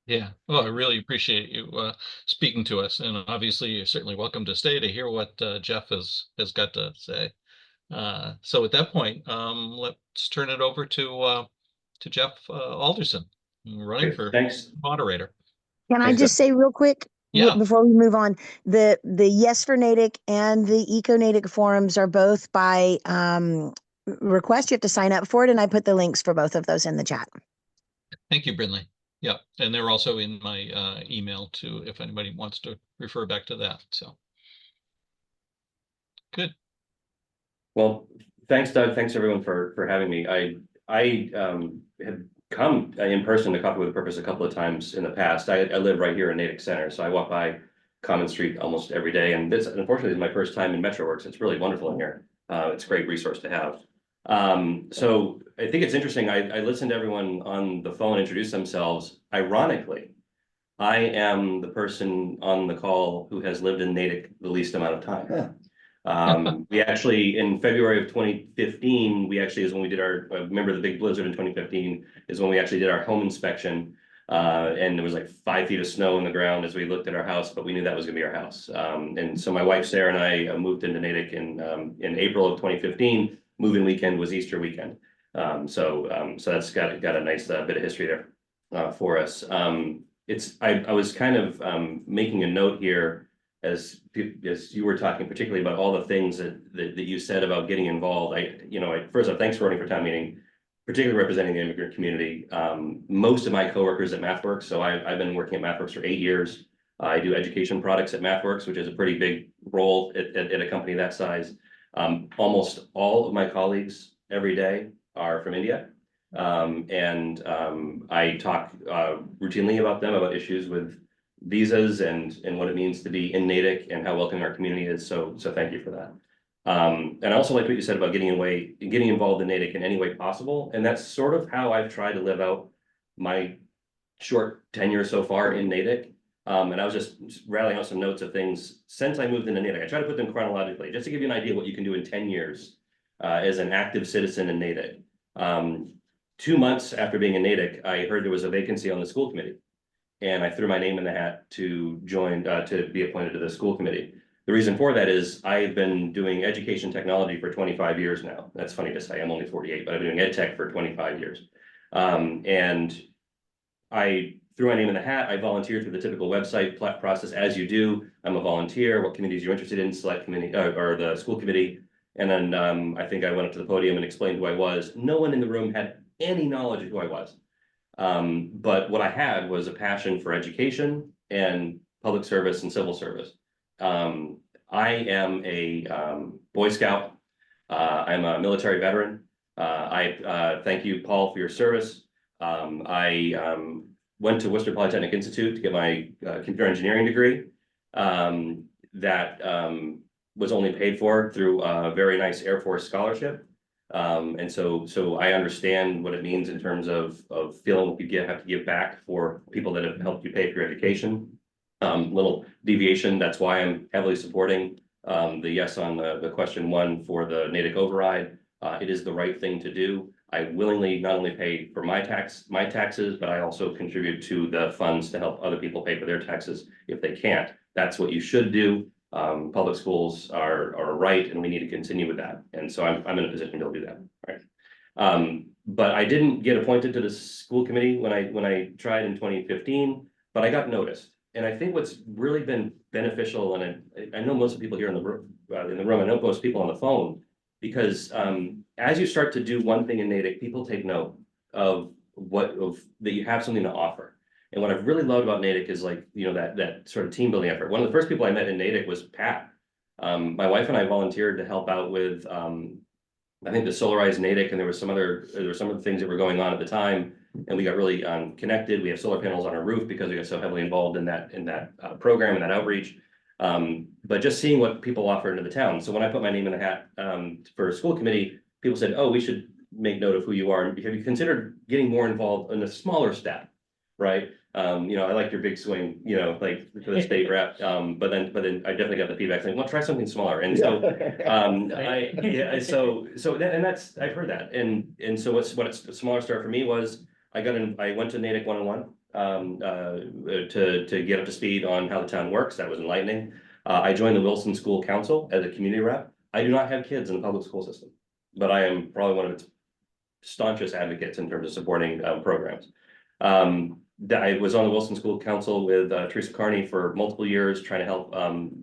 Yeah, well, I really appreciate you speaking to us, and obviously you're certainly welcome to stay to hear what Jeff has got to say. So at that point, let's turn it over to Jeff Alderson, running for moderator. Can I just say real quick, before we move on, the Yes for Natick and the Eco Natick forums are both by request. You have to sign up for it, and I put the links for both of those in the chat. Thank you, Brindley. Yeah, and they're also in my email too, if anybody wants to refer back to that. So good. Well, thanks, Doug. Thanks everyone for having me. I have come in person to Coffee with a Purpose a couple of times in the past. I live right here in Natick Center, so I walk by Common Street almost every day. And this, unfortunately, is my first time in MetroWorks. It's really wonderful in here. It's a great resource to have. So I think it's interesting. I listened to everyone on the phone introduce themselves. Ironically, I am the person on the call who has lived in Natick the least amount of time. We actually, in February of 2015, is when we did our, remember the big blizzard in 2015, is when we actually did our home inspection. And there was like 5 feet of snow on the ground as we looked at our house, but we knew that was gonna be our house. And so my wife, Sarah, and I moved into Natick in April of 2015. Move-in weekend was Easter weekend. So that's got a nice bit of history there for us. I was kind of making a note here as you were talking particularly about all the things that you said about getting involved. First off, thanks for running for town meeting, particularly representing the immigrant community. Most of my coworkers at MathWorks, so I've been working at MathWorks for 8 years. I do education products at MathWorks, which is a pretty big role at a company that size. Almost all of my colleagues every day are from India. I talk routinely about them, about issues with visas and what it means to be in Natick and how welcoming our community is. So thank you for that. And I also like what you said about getting involved in Natick in any way possible. And that's sort of how I've tried to live out my short tenure so far in Natick. And I was just rattling out some notes of things since I moved into Natick. I try to put them chronologically, just to give you an idea of what you can do in 10 years as an active citizen in Natick. 2 months after being in Natick, I heard there was a vacancy on the school committee. And I threw my name in the hat to join, to be appointed to the school committee. The reason for that is I've been doing education technology for 25 years now. That's funny to say, I'm only 48, but I've been doing ed tech for 25 years. And I threw my name in the hat. I volunteered through the typical website process as you do. I'm a volunteer, what committees you're interested in, select committee or the school committee. And then I think I went up to the podium and explained who I was. No one in the room had any knowledge of who I was. But what I had was a passion for education and public service and civil service. I am a Boy Scout. I'm a military veteran. I thank you, Paul, for your service. I went to Worcester Polytechnic Institute to get my computer engineering degree. That was only paid for through a very nice Air Force scholarship. And so I understand what it means in terms of feeling like you have to give back for people that have helped you pay for your education. Little deviation, that's why I'm heavily supporting the yes on the question 1 for the Natick override. It is the right thing to do. I willingly not only pay for my taxes, but I also contribute to the funds to help other people pay for their taxes if they can't. That's what you should do. Public schools are right, and we need to continue with that. And so I'm in a position to do that. Right. But I didn't get appointed to the school committee when I tried in 2015, but I got noticed. And I think what's really been beneficial, and I know most of the people here in the room, I know most people on the phone, because as you start to do one thing in Natick, people take note of that you have something to offer. And what I've really loved about Natick is that sort of team building effort. One of the first people I met in Natick was Pat. My wife and I volunteered to help out with I think the solarized Natick, and there were some other things that were going on at the time, and we got really connected. We have solar panels on our roof because we got so heavily involved in that program and that outreach. But just seeing what people offer into the town. So when I put my name in the hat for a school committee, people said, "Oh, we should make note of who you are. Have you considered getting more involved in a smaller step?" Right? You know, I like your big swing, you know, like for the state rep. But then I definitely got the feedback saying, "Well, try something smaller." And so, that's I've heard that. And so what a smaller start for me was I went to Natick 101 to get up to speed on how the town works. That was enlightening. I joined the Wilson School Council as a community rep. I do not have kids in the public school system, but I am probably one of its staunchest advocates in terms of supporting programs. I was on the Wilson School Council with Teresa Carney for multiple years, trying to help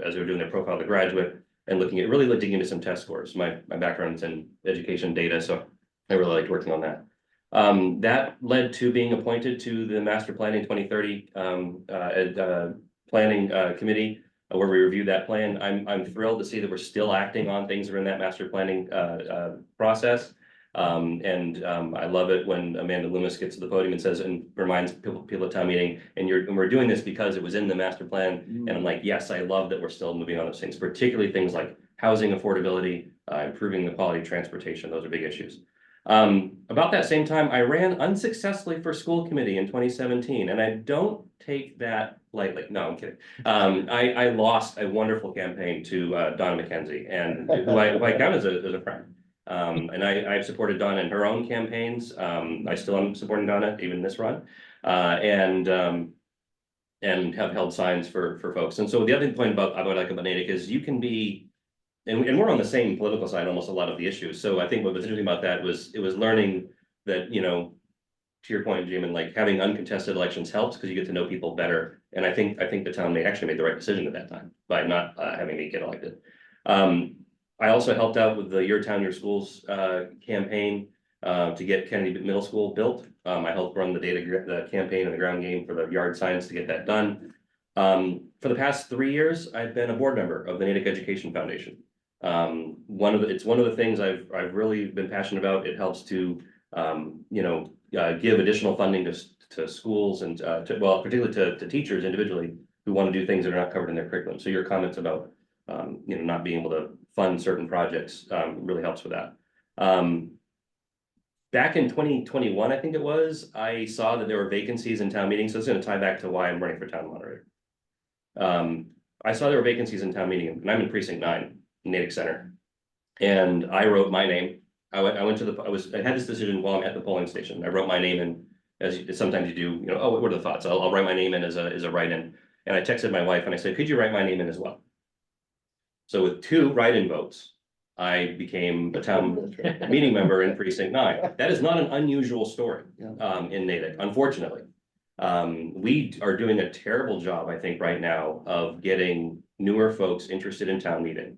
as they were doing their profile of the graduate and looking at really digging into some test scores. My background is in education data, so I really liked working on that. That led to being appointed to the Master Planning 2030 Planning Committee, where we reviewed that plan. I'm thrilled to see that we're still acting on things that are in that master planning process. I love it when Amanda Loomis gets to the podium and says, and reminds people at town meeting, and we're doing this because it was in the master plan. And I'm like, yes, I love that we're still moving on those things, particularly things like housing affordability, improving the quality of transportation. Those are big issues. About that same time, I ran unsuccessfully for school committee in 2017, and I don't take that lightly. No, I'm kidding. I lost a wonderful campaign to Donna McKenzie, and who I count as a friend. And I've supported Donna in her own campaigns. I still am supporting Donna even this run, and have held signs for folks. And so the other point about Natick is you can be, and we're on the same political side almost a lot of the issues. So I think what was interesting about that was it was learning that, you know, to your point, Jaymin, like having uncontested elections helps because you get to know people better. And I think the town actually made the right decision at that time by not having me get elected. I also helped out with the Your Town, Your Schools campaign to get Kennedy Middle School built. I helped run the campaign and the ground game for the yard signs to get that done. For the past 3 years, I've been a board member of the Natick Education Foundation. It's one of the things I've really been passionate about. It helps to give additional funding to schools and particularly to teachers individually who want to do things that are not covered in their curriculum. So your comments about not being able to fund certain projects really helps with that. Back in 2021, I think it was, I saw that there were vacancies in town meetings. So it's going to tie back to why I'm running for town moderator. I saw there were vacancies in town meeting, and I'm in precinct 9, Natick Center. And I wrote my name. I had this decision while I'm at the polling station. I wrote my name in, as sometimes you do, oh, what are the thoughts? I'll write my name in as a write-in. And I texted my wife and I said, could you write my name in as well? So with 2 write-in votes, I became a town meeting member in precinct 9. That is not an unusual story in Natick, unfortunately. We are doing a terrible job, I think, right now of getting newer folks interested in town meeting.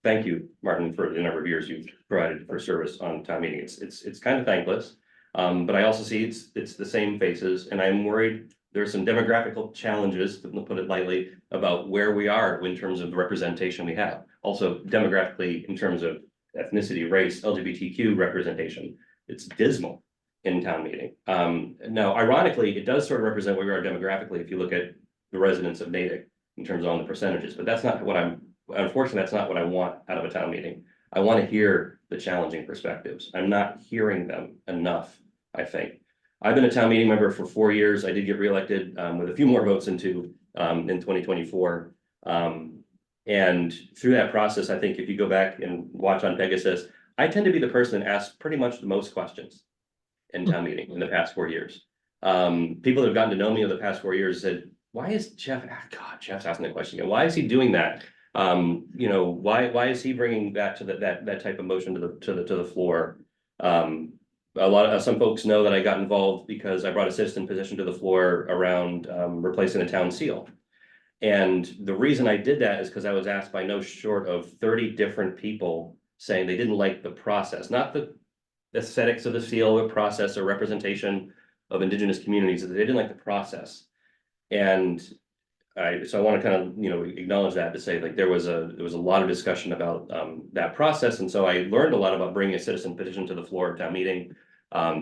Thank you, Martin, for the number of years you've provided for service on town meeting. It's kind of thankless, but I also see it's the same faces, and I'm worried there's some demographical challenges, to put it lightly, about where we are in terms of the representation we have. Also, demographically, in terms of ethnicity, race, LGBTQ representation, it's dismal in town meeting. Now, ironically, it does sort of represent where we are demographically if you look at the residents of Natick in terms of on the percentages, but that's not what unfortunately, that's not what I want out of a town meeting. I want to hear the challenging perspectives. I'm not hearing them enough, I think. I've been a town meeting member for 4 years. I did get reelected with a few more votes in 2024. And through that process, I think if you go back and watch on Pegasus, I tend to be the person that asks pretty much the most questions in town meeting in the past 4 years. People that have gotten to know me over the past 4 years said, why is Jeff, Jeff's asking that question again. Why is he doing that? Why is he bringing that to that type of motion to the floor? Some folks know that I got involved because I brought a citizen position to the floor around replacing the town seal. And the reason I did that is because I was asked by no short of 30 different people saying they didn't like the process, not the aesthetics of the seal or process or representation of Indigenous communities, that they didn't like the process. And so I want to kind of, acknowledge that to say like there was a lot of discussion about that process. And so I learned a lot about bringing a citizen petition to the floor of town meeting,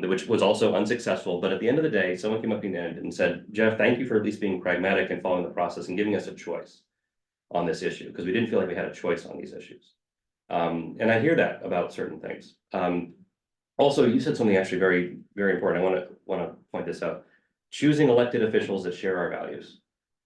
which was also unsuccessful. But at the end of the day, someone came up to the end and said, Jeff, thank you for at least being pragmatic and following the process and giving us a choice on this issue, because we didn't feel like we had a choice on these issues. And I hear that about certain things. Also, you said something actually very, very important. I want to point this out. Choosing elected officials that share our values.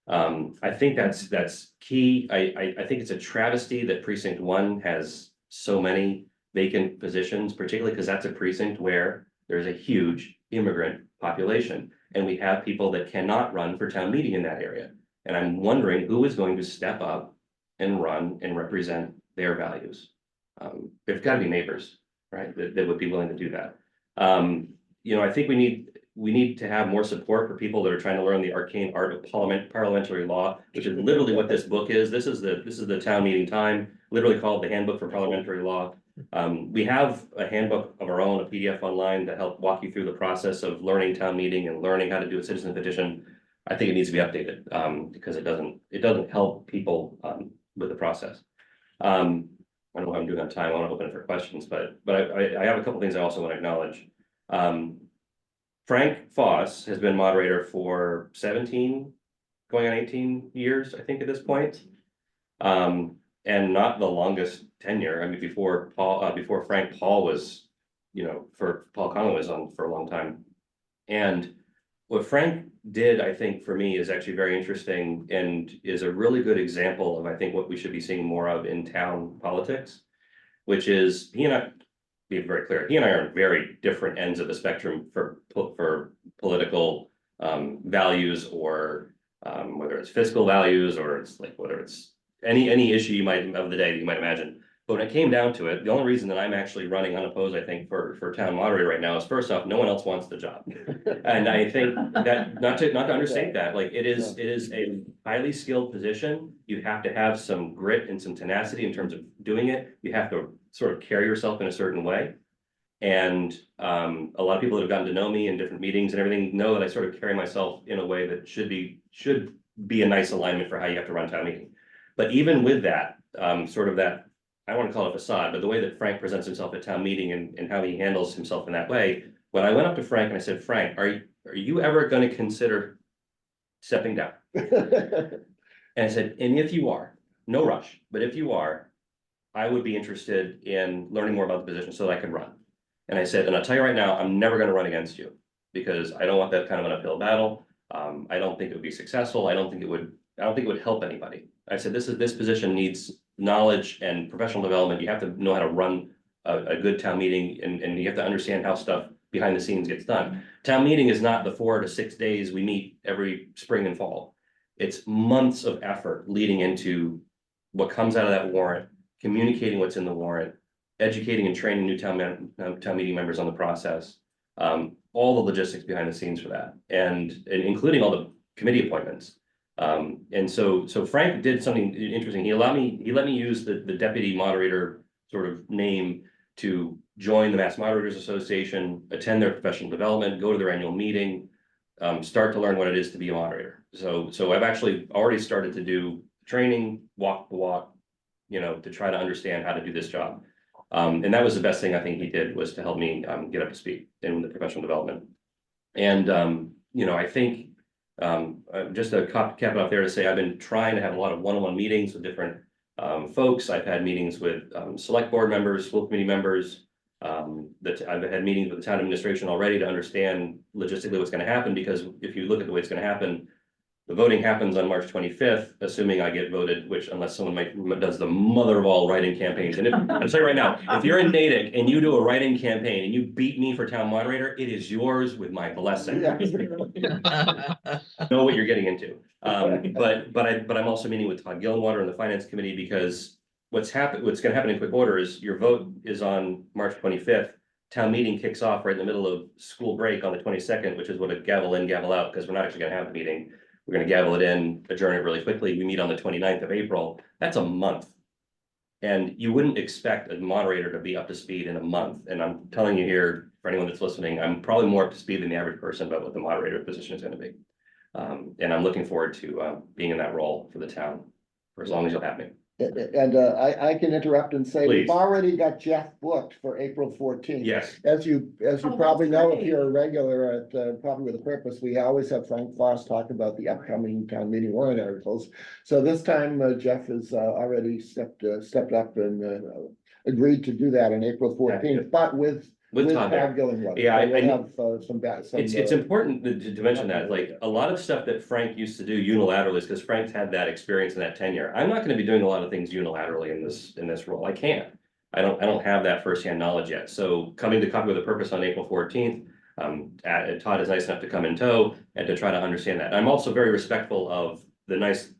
I think that's key. I think it's a travesty that precinct 1 has so many vacant positions, particularly because that's a precinct where there's a huge immigrant population, and we have people that cannot run for town meeting in that area. And I'm wondering who is going to step up and run and represent their values. There's got to be neighbors, right, that would be willing to do that. I think we need to have more support for people that are trying to learn the arcane art of parliamentary law, which is literally what this book is. This is the town meeting time, literally called the Handbook for Parliamentary Law. We have a handbook of our own, a PDF online, to help walk you through the process of learning town meeting and learning how to do a citizen petition. I think it needs to be updated because it doesn't help people with the process. I don't know what I'm doing on time. I want to open it for questions, but I have a couple things I also want to acknowledge. Frank Foss has been moderator for 17, going on 18 years, I think, at this point. And not the longest tenure. I mean, before Frank, Paul was, Paul Conlon was on for a long time. And what Frank did, I think, for me is actually very interesting and is a really good example of, I think, what we should be seeing more of in town politics, which is he and I, be very clear, he and I are on very different ends of the spectrum for political values, or whether it's fiscal values, or it's like whether it's any issue you might of the day that you might imagine. But when it came down to it, the only reason that I'm actually running unopposed, I think, for town moderator right now is, first off, no one else wants the job. And I think that not to understate that, like it is a highly skilled position. You have to have some grit and some tenacity in terms of doing it. You have to sort of carry yourself in a certain way. And a lot of people that have gotten to know me in different meetings and everything know that I sort of carry myself in a way that should be a nice alignment for how you have to run town meeting. But even with that, sort of that, I want to call it facade, but the way that Frank presents himself at town meeting and how he handles himself in that way, when I went up to Frank and I said, Frank, are you ever going to consider stepping down? And I said, and if you are, no rush, but if you are, I would be interested in learning more about the position so that I could run. And I said, and I'll tell you right now, I'm never going to run against you because I don't want that kind of an uphill battle. I don't think it would be successful. I don't think it would help anybody. I said, this position needs knowledge and professional development. You have to know how to run a good town meeting, and you have to understand how stuff behind the scenes gets done. Town meeting is not the 4 to 6 days we meet every spring and fall. It's months of effort leading into what comes out of that warrant, communicating what's in the warrant, educating and training new town meeting members on the process, all the logistics behind the scenes for that, and including all the committee appointments. And so Frank did something interesting. He let me use the deputy moderator sort of name to join the Mass Moderators Association, attend their professional development, go to their annual meeting, start to learn what it is to be a moderator. So I've actually already started to do training, walk the walk, to try to understand how to do this job. And that was the best thing I think he did, was to help me get up to speed in the professional development. And I think just to cap it off there to say, I've been trying to have a lot of one-on-one meetings with different folks. I've had meetings with select board members, school committee members. I've had meetings with the town administration already to understand logistically what's going to happen, because if you look at the way it's going to happen, the voting happens on March 25th, assuming I get voted, which unless someone does the mother of all write-in campaigns. And I'll tell you right now, if you're in Natick and you do a write-in campaign and you beat me for town moderator, it is yours with my blessing. Know what you're getting into. But I'm also meeting with Todd Gillenwater and the Finance Committee, because what's going to happen in quick order is your vote is on March 25th. Town meeting kicks off right in the middle of school break on the 22nd, which is what a gavel in, gavel out, because we're not actually going to have the meeting. We're going to gavel it in, adjourn it really quickly. We meet on the 29th of April. That's a month. And you wouldn't expect a moderator to be up to speed in a month. And I'm telling you here, for anyone that's listening, I'm probably more up to speed than the average person about what the moderator position is going to be. And I'm looking forward to being in that role for the town for as long as you'll have me. And I can interrupt and say, Please. we've already got Jeff booked for April 14th. Yes. As you Oh, probably that's know, if great. you're a regular at Coffee with a Purpose, we always have Frank Foss talk about the upcoming town meeting warrant articles. So this time Jeff has already stepped up and agreed to do that on April 14th, but with Todd there. going well. Yeah, So I we'll have some. It's important to mention that, like, a lot of stuff that Frank used to do unilaterally is because Frank's had that experience in that tenure. I'm not going to be doing a lot of things unilaterally in this role. I can't. I don't have that firsthand knowledge yet. So coming to Coffee with a Purpose on April 14th, Todd is nice enough to come in tow and to try to understand that. I'm also very respectful of the nice,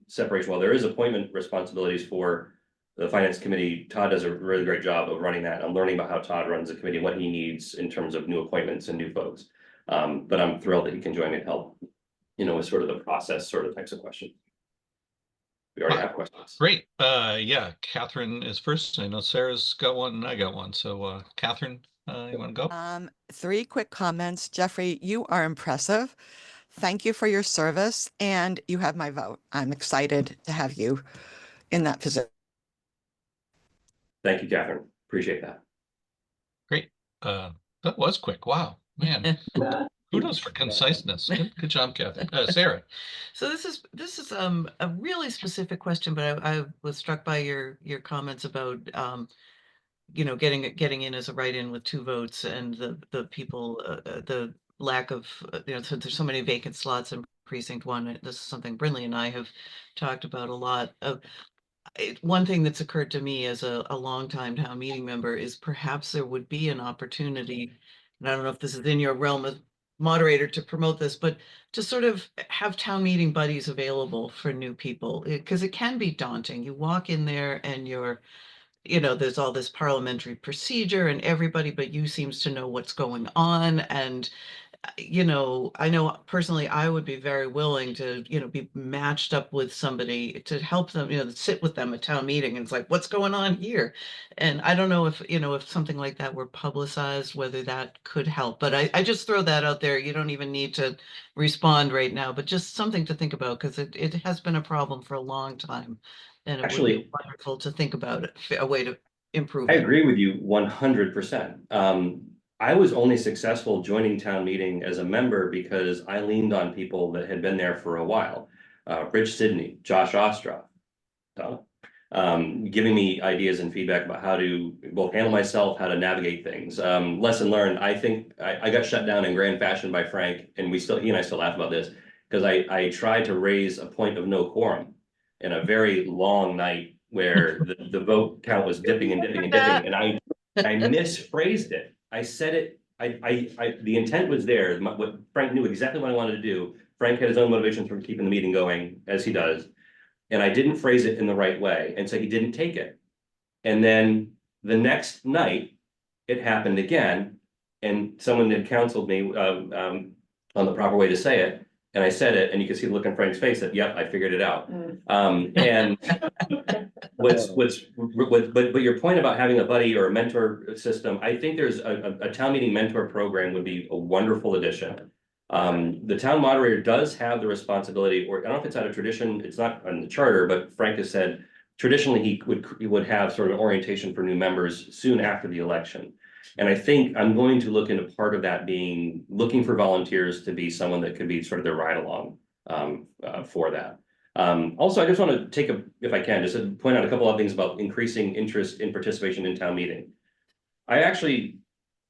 separation. While there is appointment responsibilities for the finance committee, Todd does a really great job of running that. I'm learning about how Todd runs the committee, what he needs in terms of new appointments and new folks. But I'm thrilled that he can join me and help, with sort of the process sort of types of questions. We already have questions. Great. Yeah, Catherine is first. I know Sarah's got one and I got one. So Catherine, you want to go? 3 quick comments. Jeffrey, you are impressive. Thank you for your service, and you have my vote. I'm excited to have you in that position. Thank you, Catherine. Appreciate that. Great. That was quick. Wow, man. Kudos for conciseness. Good job, Catherine. Sarah. So this is a really specific question, but I was struck by your comments about getting in as a write-in with 2 votes and the people the lack of so there's so many vacant slots in precinct 1. This is something Brinley and I have talked about a lot. One thing that's occurred to me as a longtime town meeting member is perhaps there would be an opportunity, and I don't know if this is in your realm as moderator to promote this, but to sort of have town meeting buddies available for new people, because it can be daunting. You walk in there and there's all this parliamentary procedure and everybody but you seems to know what's going on. And I know personally, I would be very willing to, be matched up with somebody to help them, sit with them at town meeting. And it's like, what's going on here? And I don't know if something like that were publicized, whether that could help. But I just throw that out there. You don't even need to respond right now, but just something to think about, because it has been a problem for a long time. And it would be wonderful to think about it, a way to improve I it. agree with you 100%. I was only successful joining town meeting as a member because I leaned on people that had been there for a while. Rich Sidney, Josh Ostroff, giving me ideas and feedback about how to both handle myself, how to navigate things. Lesson learned, I think I got shut down in grand fashion by Frank, and he and I still laugh about this, because I tried to raise a point of no quorum in a very long night where the vote count was dipping and dipping and dipping, and I misphrased it. I said it, the intent was there. What Frank knew exactly what I wanted to do. Frank had his own motivations for keeping the meeting going, as he does. And I didn't phrase it in the right way. And so he didn't take it. And then the next night, it happened again. And someone had counseled me on the proper way to say it. And I said it, and you can see the look on Frank's face that, yep, I figured it out. And but your point about having a buddy or a mentor system, I think there's a town meeting mentor program would be a wonderful addition. The town moderator does have the responsibility, or I don't know if it's out of tradition, it's not on the charter, but Frank has said traditionally he would have sort of an orientation for new members soon after the election. And I think I'm going to look into part of that being looking for volunteers to be someone that could be sort of their ride along for that. Also, I just want to take if I can, just point out a couple of things about increasing interest in participation in town meeting. I actually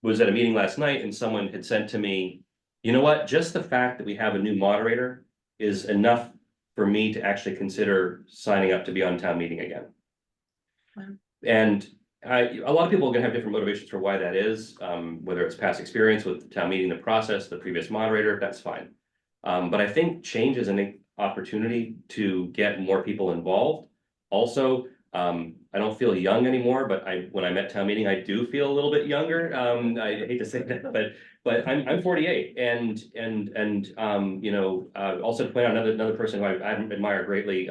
was at a meeting last night and someone had said to me, you know what, just the fact that we have a new moderator is enough for me to actually consider signing up to be on town meeting again. Wow. And a lot of people are going to have different motivations for why that is, whether it's past experience with the town meeting, the process, the previous moderator, that's fine. But I think change is an opportunity to get more people involved. Also, I don't feel young anymore, but when I'm at town meeting, I do feel a little bit younger. I hate to say that, but I'm 48, and also to point out another person who I admire greatly,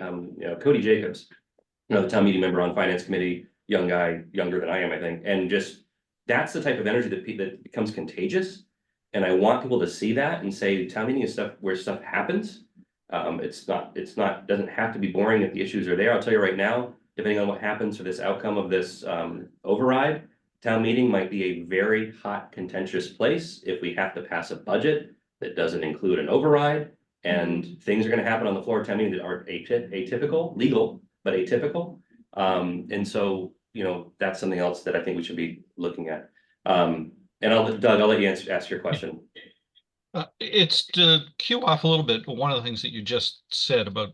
Cody Jacobs, the town meeting member on finance committee. Young guy, younger than I am, I think. And just, that's the type of energy that becomes contagious. And I want people to see that and say, town meeting is stuff where stuff happens. Doesn't have to be boring if the issues are there. I'll tell you right now, depending on what happens for this outcome of this override, town meeting might be a very hot, contentious place if we have to pass a budget that doesn't include an override. And things are going to happen on the floor of town meeting that are atypical, legal, but atypical. And so, that's something else that I think we should be looking at. And Doug, I'll let you ask your question. It's to cue off a little bit, but one of the things that you just said about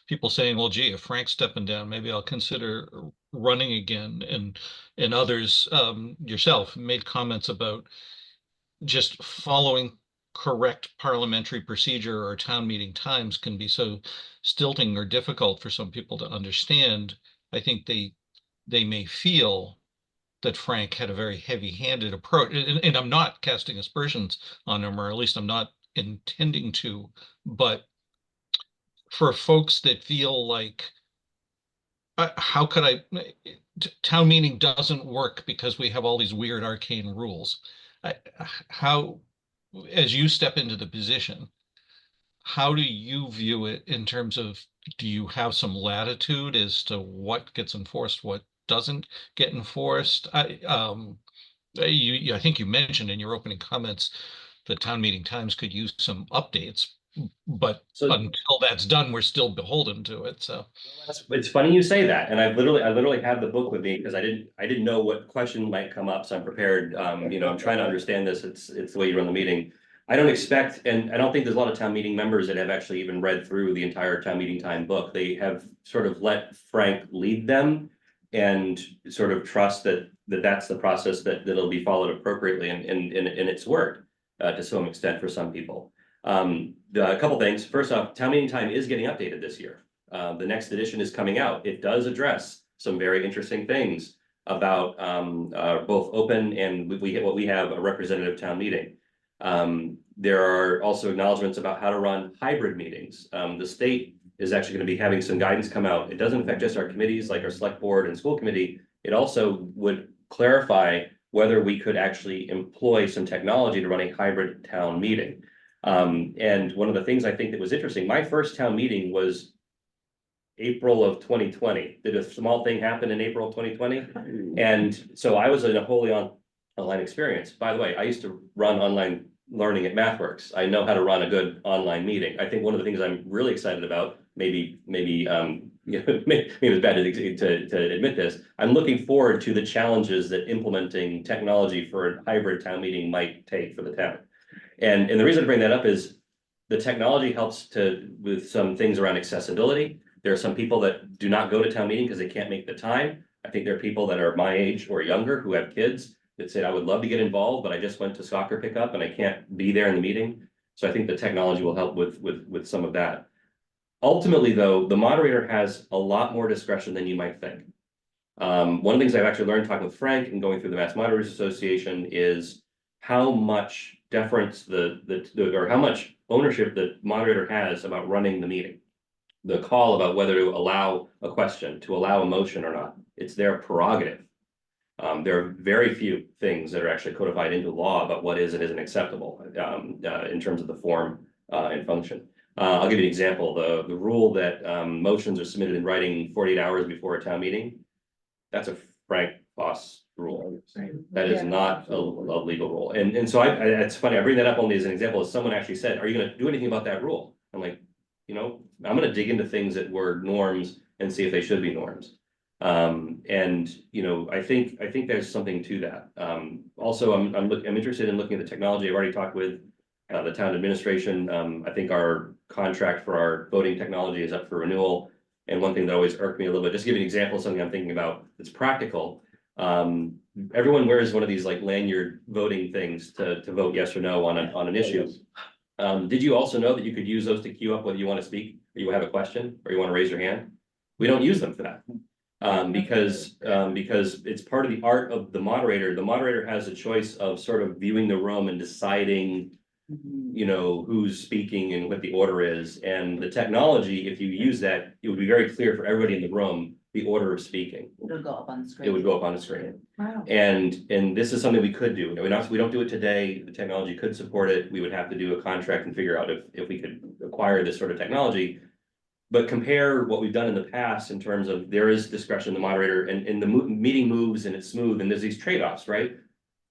people saying, well, gee, if Frank's stepping down, maybe I'll consider running again. And others, yourself, made comments about just following correct parliamentary procedure or town meeting times can be so stilting or difficult for some people to understand. I think they may feel that Frank had a very heavy-handed approach, and I'm not casting aspersions on him, or at least I'm not intending to, but for folks that feel like, how could town meeting doesn't work because we have all these weird arcane rules. How, as you step into the position, how do you view it in terms of, do you have some latitude as to what gets enforced, what doesn't get enforced? I think you mentioned in your opening comments that town meeting times could use some updates, but until that's done, we're still beholden to it. So it's funny you say that, and I literally have the book with me because I didn't know what question might come up, so I'm prepared. I'm trying to understand this. It's the way you run the meeting. I don't expect, and I don't think there's a lot of town meeting members that have actually even read through the entire town meeting time book. They have sort of let Frank lead them and sort of trust that's the process that'll be followed appropriately, and it's worked to some extent for some people. A couple things. First off, town meeting time is getting updated this year. The next edition is coming out. It does address some very interesting things about both open and we have a representative town meeting. There are also acknowledgements about how to run hybrid meetings. The state is actually going to be having some guidance come out. It doesn't affect just our committees like our select board and school committee. It also would clarify whether we could actually employ some technology to run a hybrid town meeting. And one of the things I think that was interesting, my first town meeting was April of 2020. Did a small thing happen in April of 2020? And so I was in a wholly online experience. By the way, I used to run online learning at MathWorks. I know how to run a good online meeting. I think one of the things I'm really excited about, maybe it's bad to admit this, I'm looking forward to the challenges that implementing technology for a hybrid town meeting might take for the town. And the reason to bring that up is the technology helps with some things around accessibility. There are some people that do not go to town meeting because they can't make the time. I think there are people that are my age or younger who have kids that say, I would love to get involved, but I just went to soccer pickup and I can't be there in the meeting. So I think the technology will help with some of that. Ultimately, though, the moderator has a lot more discretion than you might think. One of the things I've actually learned talking with Frank and going through the Mass Moderators Association is how much deference or how much ownership the moderator has about running the meeting. The call about whether to allow a question, to allow a motion or not, it's their prerogative. There are very few things that are actually codified into law about what is and isn't acceptable in terms of the form and function. I'll give you an example. The rule that motions are submitted in writing 48 hours before a town meeting, that's a Frank Foss rule. That is not a legal rule. And so it's funny, I bring that up only as an example. As someone actually said, are you going to do anything about that rule? I'm like, I'm going to dig into things that were norms and see if they should be norms. I think there's something to that. Also, I'm interested in looking at the technology. I've already talked with the town administration. I think our contract for our voting technology is up for renewal. And one thing that always irked me a little bit, just to give you an example of something I'm thinking about that's practical. Everyone wears one of these like lanyard voting things to vote yes or no on an issue. Did you also know that you could use those to queue up whether you want to speak or you have a question or you want to raise your hand? We don't use them for that. Because it's part of the art of the moderator. The moderator has a choice of sort of viewing the room and deciding, who's speaking and what the order is. And the technology, if you use that, it would be very clear for everybody in the room the order of speaking. It'll go up on the screen. It would go up on the screen. Wow. And this is something we could do. We don't do it today. The technology could support it. We would have to do a contract and figure out if we could acquire this sort of technology. But compare what we've done in the past in terms of there is discretion, the moderator, and the meeting moves and it's smooth, and there's these trade-offs, right?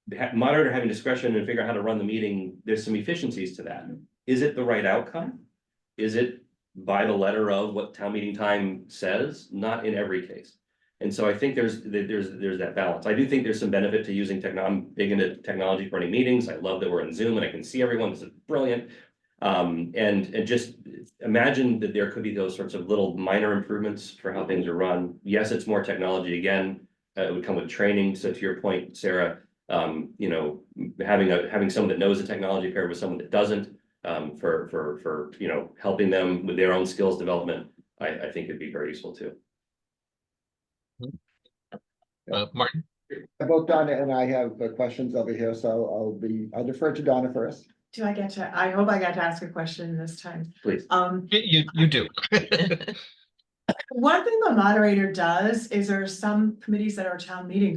The moderator having discretion and figure out how to run the meeting, there's some efficiencies to that. Is it the right outcome? Is it by the letter of what town meeting time says? Not in every case. And so I think there's that balance. I do think there's some benefit to using I'm big into technology for running meetings. I love that we're in Zoom and I can see everyone. This is brilliant. And just imagine that there could be those sorts of little minor improvements for how things are run. Yes, it's more technology again. It would come with training. So to your point, Sarah, you know, having someone that knows the technology paired with someone that doesn't, for you know, helping them with their own skills development, I think it'd be very useful too. Martin? Both Donna and I have questions over here, so I'll defer to Donna first. Do I get to, I hope I got to ask a question this time. Please. You do. One thing the moderator does is there are some committees that are town meeting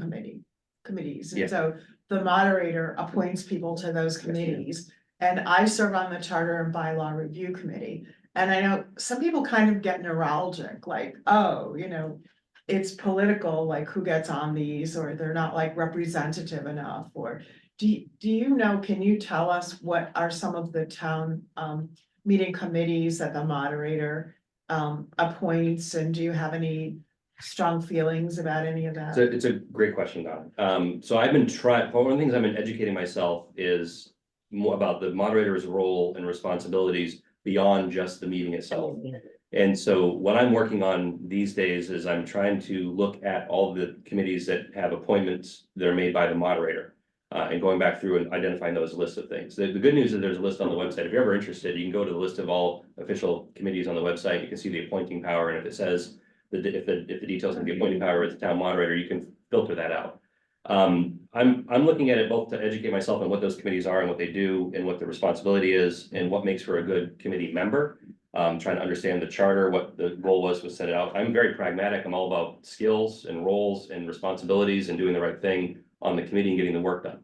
committees. And Yeah. so the moderator appoints people to those committees. And I serve on the Charter and Bylaw Review Committee. And I know some people kind of get neuralgic, like, oh, you know, it's political, like who gets on these, or they're not like representative enough, or do you know, can you tell us what are some of the town meeting committees that the moderator appoints, and do you have any strong feelings about any of that? So it's a great question, Don. So I've been one of the things I've been educating myself is more about the moderator's role and responsibilities beyond just the meeting itself. And so what I'm working on these days is I'm trying to look at all the committees that have appointments that are made by the moderator. And going back through and identifying those lists of things. The good news is there's a list on the website. If you're ever interested, you can go to the list of all official committees on the website. You can see the appointing power, and if it says if the details of the appointing power is the town moderator, you can filter that out. I'm looking at it both to educate myself on what those committees are and what they do and what the responsibility is and what makes for a good committee member. Trying to understand the charter, what the goal was to set it out. I'm very pragmatic. I'm all about skills and roles and responsibilities and doing the right thing on the committee and getting the work done.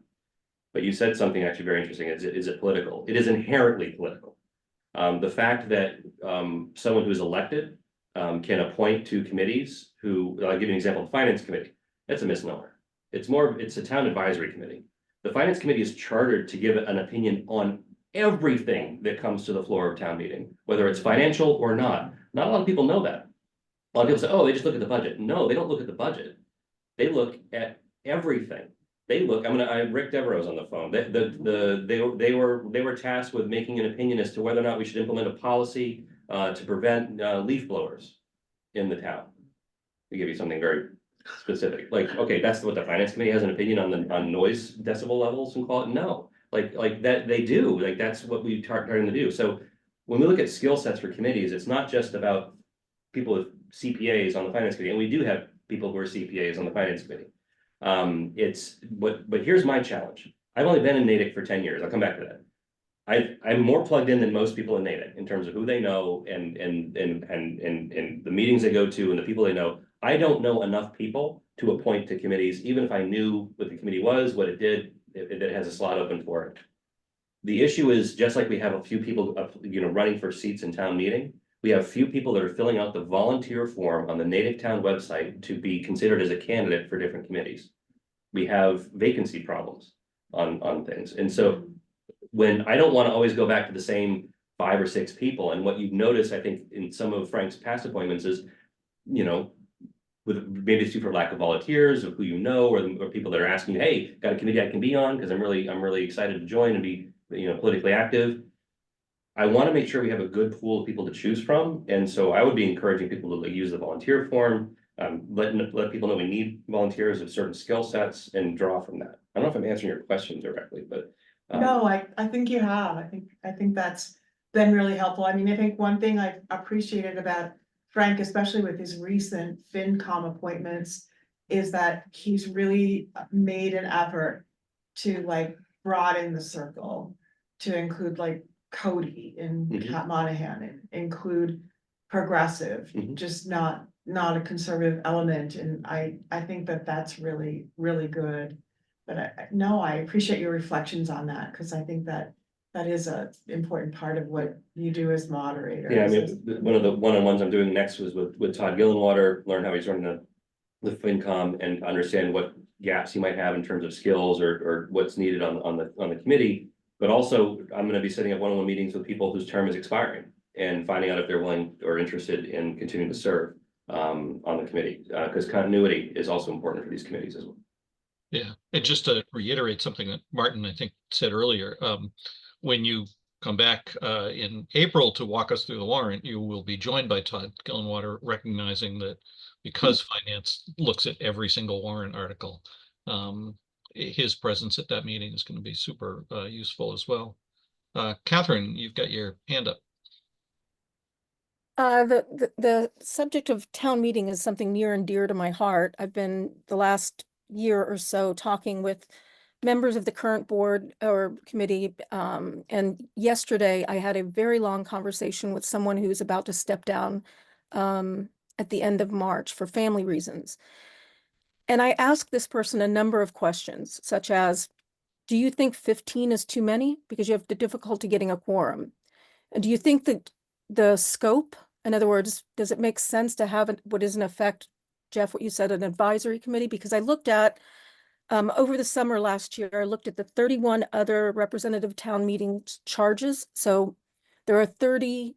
But you said something actually very interesting. Is it political? It is inherently political. The fact that someone who's elected can appoint to committees who, I'll give you an example, the finance committee. That's a misnomer. It's a town advisory committee. The finance committee is chartered to give an opinion on everything that comes to the floor of town meeting, whether it's financial or not. Not a lot of people know that. A lot of people say, oh, they just look at the budget. No, they don't look at the budget. They look at everything. They look, I have Rick Devereaux's on the phone. They were tasked with making an opinion as to whether or not we should implement a policy to prevent leaf blowers in the town. To give you something very specific, like, okay, that's what the finance committee has an opinion on noise decibel levels and quality. No, like that they do, like that's what we starting to do. So when we look at skill sets for committees, it's not just about people with CPAs on the finance committee, and we do have people who are CPAs on the finance committee. But here's my challenge. I've only been in Natick for 10 years. I'll come back to that. I'm more plugged in than most people in Natick in terms of who they know and the meetings they go to and the people they know. I don't know enough people to appoint to committees, even if I knew what the committee was, what it did, if it has a slot open for it. The issue is just like we have a few people, running for seats in town meeting. We have few people that are filling out the volunteer form on the Natick Town website to be considered as a candidate for different committees. We have vacancy problems on things. And so when I don't want to always go back to the same 5 or 6 people, and what you've noticed, I think, in some of Frank's past appointments is, with maybe it's due for lack of volunteers of who you know, or people that are asking you, hey, got a committee I can be on because I'm really excited to join and be politically active. I want to make sure we have a good pool of people to choose from, and so I would be encouraging people to use the volunteer form, let people know we need volunteers of certain skill sets, and draw from that. I don't know if I'm answering your question directly, but no, I think you have. I think that's been really helpful. I mean, I think one thing I've appreciated about Frank, especially with his recent FinCom appointments, is that he's really made an effort to broaden the circle to include Cody and Kat Monahan, and include progressive, Mhm. just not a conservative element. And I think that that's really, really good. But I appreciate your reflections on that, because I think that is a important part of what you do as moderator. Yeah, I mean, one of the one-on-ones I'm doing next was with Todd Gillenwater, learn how he's running the FinCom and understand what gaps he might have in terms of skills or what's needed on the committee. But also, I'm going to be setting up one-on-one meetings with people whose term is expiring and finding out if they're willing or interested in continuing to serve on the committee, because continuity is also important for these committees as well. Yeah, and just to reiterate something that Martin, I think, said earlier, when you come back in April to walk us through the warrant, you will be joined by Todd Gillenwater, recognizing that because finance looks at every single warrant article, his presence at that meeting is going to be super useful as well. Catherine, you've got your hand up. The subject of town meeting is something near and dear to my heart. I've been the last year or so talking with members of the current board or committee. And yesterday I had a very long conversation with someone who's about to step down at the end of March for family reasons. And I asked this person a number of questions, such as, do you think 15 is too many? Because you have the difficulty getting a quorum. And do you think that the scope, in other words, does it make sense to have what is in effect, Jeff, what you said, an advisory committee? Because I looked at, over the summer last year, I looked at the 31 other representative town meeting charges. So there are 32,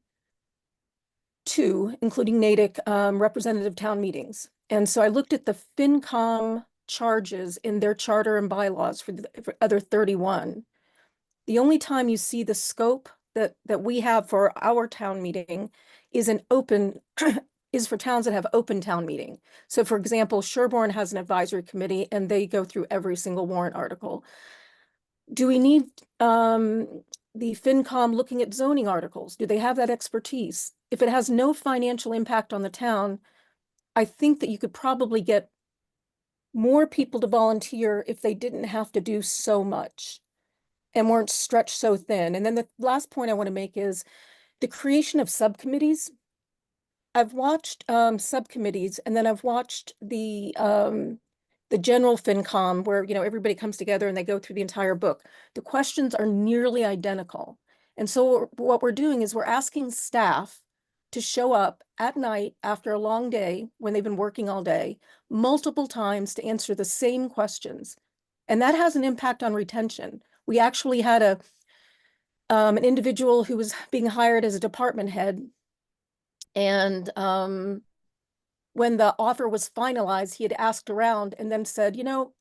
including Natick, representative town meetings. And so I looked at the FinCom charges in their charter and bylaws for the other 31. The only time you see the scope that we have for our town meeting is an open is for towns that have open town meeting. So for example, Sherborne has an advisory committee and they go through every single warrant article. Do we need the FinCom looking at zoning articles? Do they have that expertise? If it has no financial impact on the town, I think that you could probably get more people to volunteer if they didn't have to do so much and weren't stretched so thin. And then the last point I want to make is the creation of subcommittees. I've watched subcommittees, and then I've watched the general FinCom where, you know, everybody comes together and they go through the entire book. The questions are nearly identical. And so what we're doing is we're asking staff to show up at night after a long day when they've been working all day, multiple times to answer the same questions. And that has an impact on retention. We actually had an individual who was being hired as a department head. And when the offer was finalized, he had asked around and then said, you know,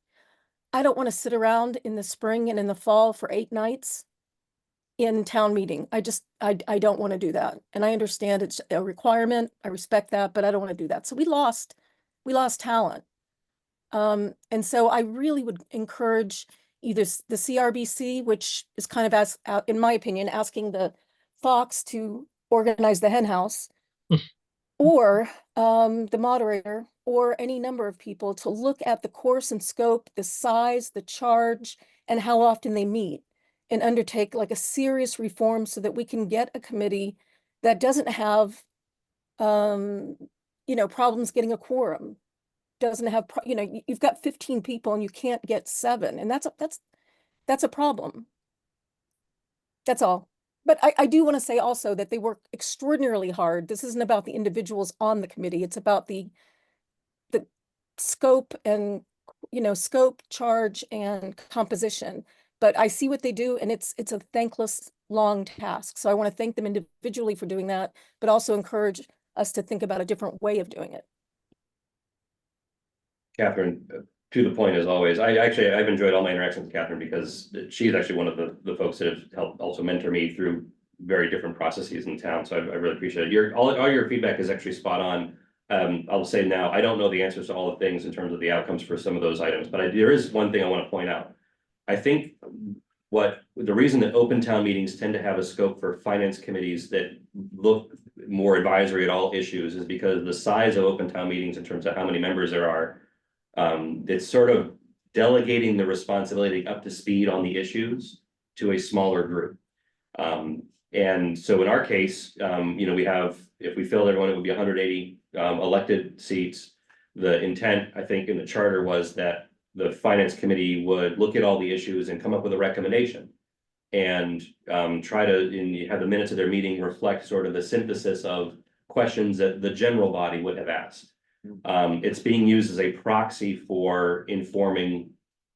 I don't want to sit around in the spring and in the fall for 8 nights in town meeting. I don't want to do that. And I understand it's a requirement. I respect that, but I don't want to do that. So we lost talent. And so I really would encourage either the CRBC, which is kind of, in my opinion, asking the Fox to organize the hen house, or the moderator, or any number of people to look at the course and scope, the size, the charge, and how often they meet, and undertake like a serious reform so that we can get a committee that doesn't have, problems getting a quorum, doesn't have, you've got 15 people and you can't get 7, and that's a problem. That's all. But I do want to say also that they work extraordinarily hard. This isn't about the individuals on the committee. It's about the scope and, scope, charge, and composition. But I see what they do, and it's a thankless, long task. So I want to thank them individually for doing that, but also encourage us to think about a different way of doing it. Catherine, to the point as always, I've enjoyed all my interactions with Catherine because she's actually one of the folks that have helped also mentor me through very different processes in town. So I really appreciate it. All your feedback is actually spot on. I'll say now, I don't know the answers to all the things in terms of the outcomes for some of those items, but there is one thing I want to point out. I think the reason that open town meetings tend to have a scope for finance committees that look more advisory at all issues is because the size of open town meetings in terms of how many members there are, it's sort of delegating the responsibility up to speed on the issues to a smaller group. And so in our case, we have, if we filled everyone, it would be 180 elected seats. The intent, I think, in the charter was that the finance committee would look at all the issues and come up with a recommendation. And try to, have the minutes of their meeting reflect sort of the synthesis of questions that the general body would have asked. It's being used as a proxy for informing,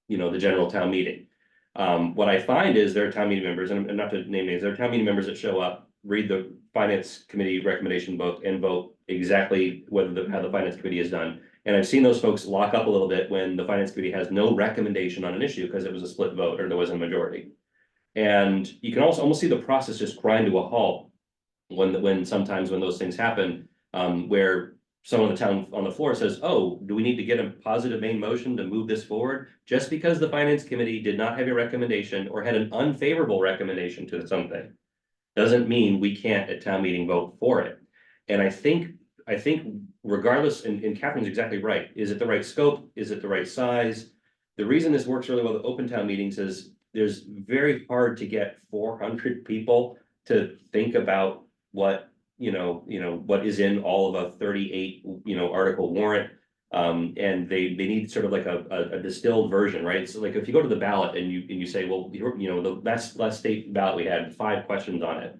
the general town meeting. What I find is there are town meeting members, and not to name names, there are town meeting members that show up, read the finance committee recommendation book and vote exactly how the finance committee is done. And I've seen those folks lock up a little bit when the finance committee has no recommendation on an issue because it was a split vote or there wasn't a majority. And you can also almost see the process just grind to a halt when sometimes when those things happen, where someone on the town on the floor says, oh, do we need to get a positive main motion to move this forward? Just because the finance committee did not have a recommendation or had an unfavorable recommendation to something doesn't mean we can't at town meeting vote for it. And I think regardless, and Catherine's exactly right, is it the right scope? Is it the right size? The reason this works really well with open town meetings is there's very hard to get 400 people to think about what what is in all of a 38 article warrant, and they need sort of like a distilled version, right? So like if you go to the ballot and you say, well, the last state ballot we had 5 questions on it.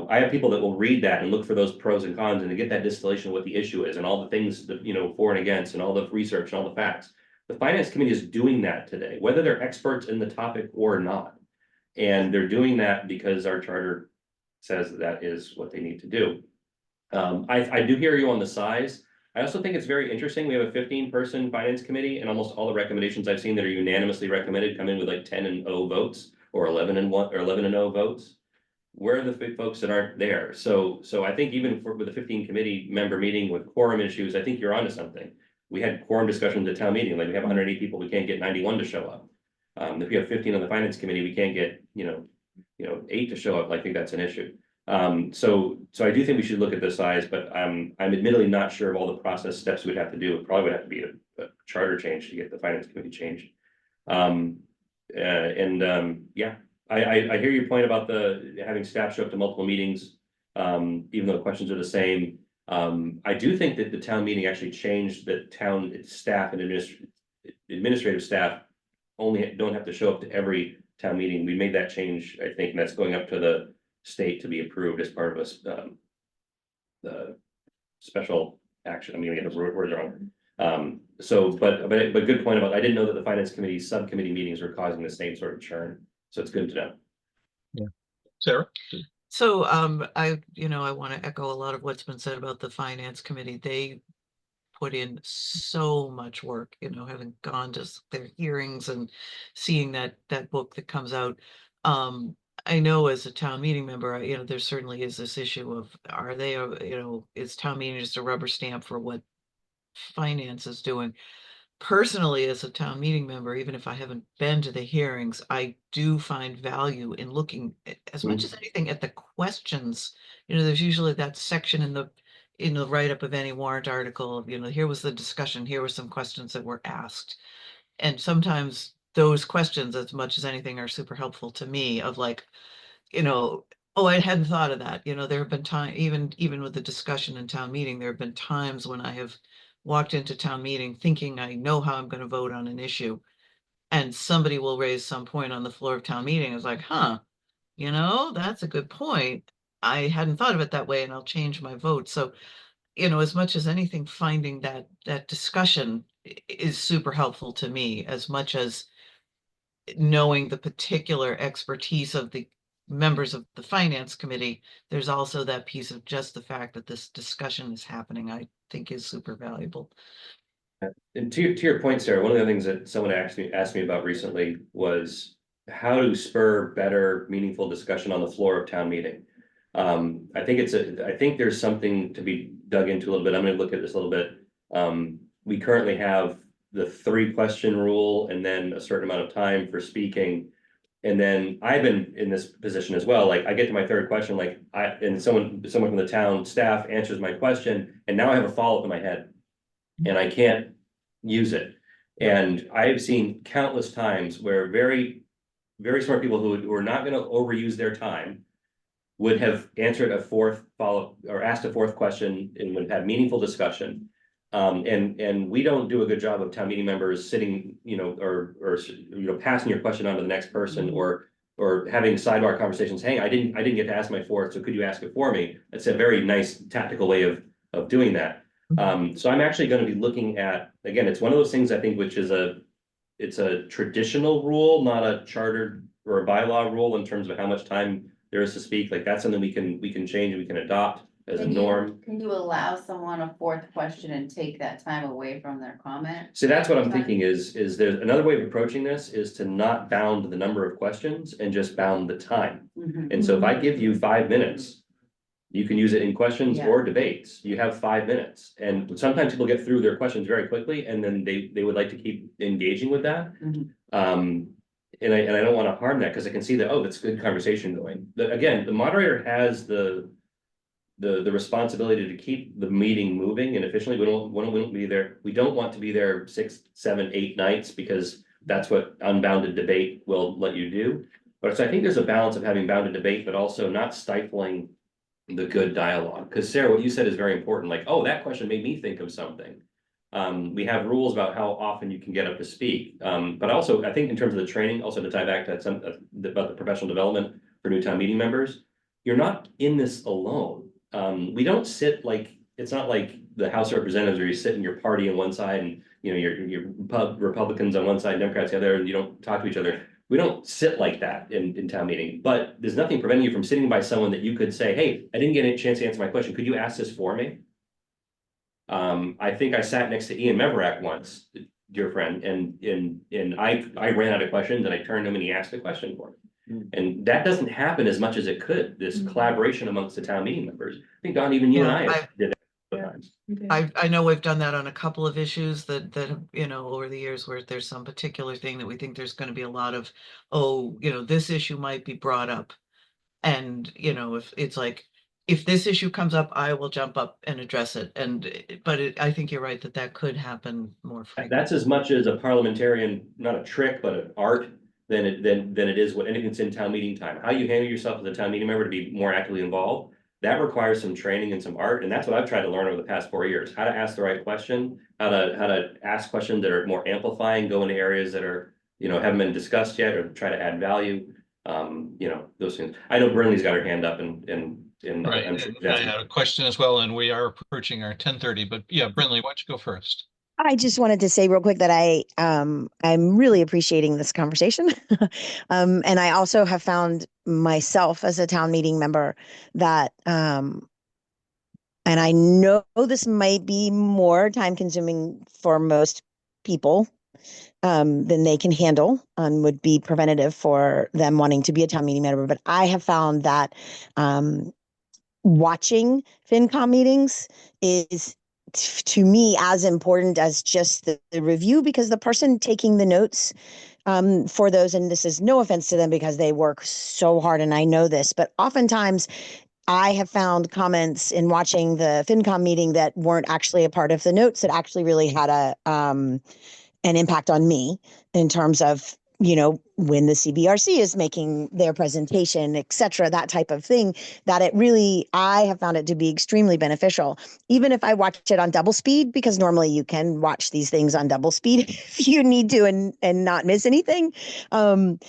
I have people that will read that and look for those pros and cons and to get that distillation of what the issue is and all the things that for and against and all the research and all the facts. The finance committee is doing that today, whether they're experts in the topic or not. And they're doing that because our charter says that is what they need to do. I do hear you on the size. I also think it's very interesting. We have a 15-person finance committee, and almost all the recommendations I've seen that are unanimously recommended come in with like 10 and 0 votes or 11 and 1 or 11 and 0 votes. Where are the folks that aren't there? So I think even with a 15 committee member meeting with quorum issues, I think you're onto something. We had quorum discussions at town meeting, like we have 108 people, we can't get 91 to show up. If we have 15 on the finance committee, we can't get 8 to show up. I think that's an issue. So I do think we should look at the size, but I'm admittedly not sure of all the process steps we'd have to do. It probably would have to be a charter change to get the finance committee changed. Yeah, I hear your point about having staff show up to multiple meetings, even though the questions are the same. I do think that the town meeting actually changed the town staff and administrative staff don't have to show up to every town meeting. We made that change, I think, and that's going up to the state to be approved as part of the special action. I mean, we get the words wrong. But good point about, I didn't know that the finance committee subcommittee meetings were causing the same sort of churn. So it's good to know. Yeah. Sarah? So I want to echo a lot of what's been said about the finance committee. They put in so much work, having gone to their hearings and seeing that book that comes out. I know as a town meeting member, there certainly is this issue of, are they, is town meeting just a rubber stamp for what finance is doing? Personally, as a town meeting member, even if I haven't been to the hearings, I do find value in looking as much as anything at the questions. There's usually that section in the write-up of any warrant article, here was the discussion, here were some questions that were asked. And sometimes those questions, as much as anything, are super helpful to me of like, oh, I hadn't thought of that. There have been times, even with the discussion in town meeting, there have been times when I have walked into town meeting thinking I know how I'm going to vote on an issue, and somebody will raise some point on the floor of town meeting. It's like, that's a good point. I hadn't thought of it that way, and I'll change my vote. So, as much as anything, finding that discussion is super helpful to me, as much as knowing the particular expertise of the members of the finance committee. There's also that piece of just the fact that this discussion is happening, I think is super valuable. And to your point, Sarah, one of the things that someone asked me about recently was how to spur better, meaningful discussion on the floor of town meeting. I think there's something to be dug into a little bit. I'm going to look at this a little bit. We currently have the 3-question rule and then a certain amount of time for speaking. And then I've been in this position as well. Like I get to my 3rd question, and someone from the town staff answers my question, and now I have a follow-up in my head and I can't use it. And I've seen countless times where very, very smart people who are not going to overuse their time would have answered a fourth follow or asked a fourth question and would have had meaningful discussion. And we don't do a good job of town meeting members sitting, or passing your question on to the next person or having sidebar conversations. Hey, I didn't get to ask my fourth, so could you ask it for me? It's a very nice tactical way of doing that. So I'm actually going to be looking at, again, it's one of those things I think which is it's a traditional rule, not a chartered or a bylaw rule in terms of how much time there is to speak. Like that's something we can change and we can adopt as a norm. Can you allow someone a fourth question and take that time away from their comment? So that's what I'm thinking is there's another way of approaching this is to not bound the number of questions and just bound the time. And so if I give you 5 minutes, you can use it in questions or debates. You have 5 minutes. And sometimes people get through their questions very quickly and then they would like to keep engaging with that. And I don't want to harm that because I can see that, oh, that's good conversation going. Again, the moderator has the responsibility to keep the meeting moving and efficiently. We don't be there. We don't want to be there 6, 7, 8 nights because that's what unbounded debate will let you do. But so I think there's a balance of having bounded debate, but also not stifling the good dialogue. Because Sarah, what you said is very important. Like, oh, that question made me think of something. We have rules about how often you can get up to speak. But also, I think in terms of the training, also to tie back to some about the professional development for new town meeting members, you're not in this alone. We don't sit like, it's not like the House of Representatives where you sit in your party on one side and your Republicans on one side, Democrats the other, and you don't talk to each other. We don't sit like that in town meeting, but there's nothing preventing you from sitting by someone that you could say, hey, I didn't get a chance to answer my question. Could you ask this for me? I think I sat next to Ian Meverak once, dear friend, and I ran out of questions and I turned to him and he asked a question for me. And that doesn't happen as much as it could, this collaboration amongst the town meeting members. I think, Don, even you and I did that sometimes. I know we've done that on a couple of issues that over the years where there's some particular thing that we think there's going to be a lot of, this issue might be brought up. And, if it's like, if this issue comes up, I will jump up and address it. But I think you're right that could happen more frequently. That's as much as a parliamentarian, not a trick, but an art than it is what anything that's in town meeting time. How you handle yourself as a town meeting member to be more actively involved, that requires some training and some art. And that's what I've tried to learn over the past 4 years, how to ask the right question, how to ask questions that are more amplifying, go into areas that are, haven't been discussed yet, or try to add value. Those things. I know Brinley's got her hand up and right. I'm sure I had a question as well, and we are approaching our 10:30, but yeah, Brinley, why don't you go first? I just wanted to say real quick that I'm really appreciating this conversation. And I also have found myself as a town meeting member that, and I know this might be more time consuming for most people than they can handle and would be preventative for them wanting to be a town meeting member. But I have found that watching FinCom meetings is to me as important as just the review, because the person taking the notes for those, and this is no offense to them because they work so hard and I know this, but oftentimes I have found comments in watching the FinCom meeting that weren't actually a part of the notes that actually really had an impact on me in terms of, when the CBRC is making their presentation, et cetera, that type of thing, that I have found it to be extremely beneficial, even if I watch it on double speed, because normally you can watch these things on double speed if you need to and not miss anything. And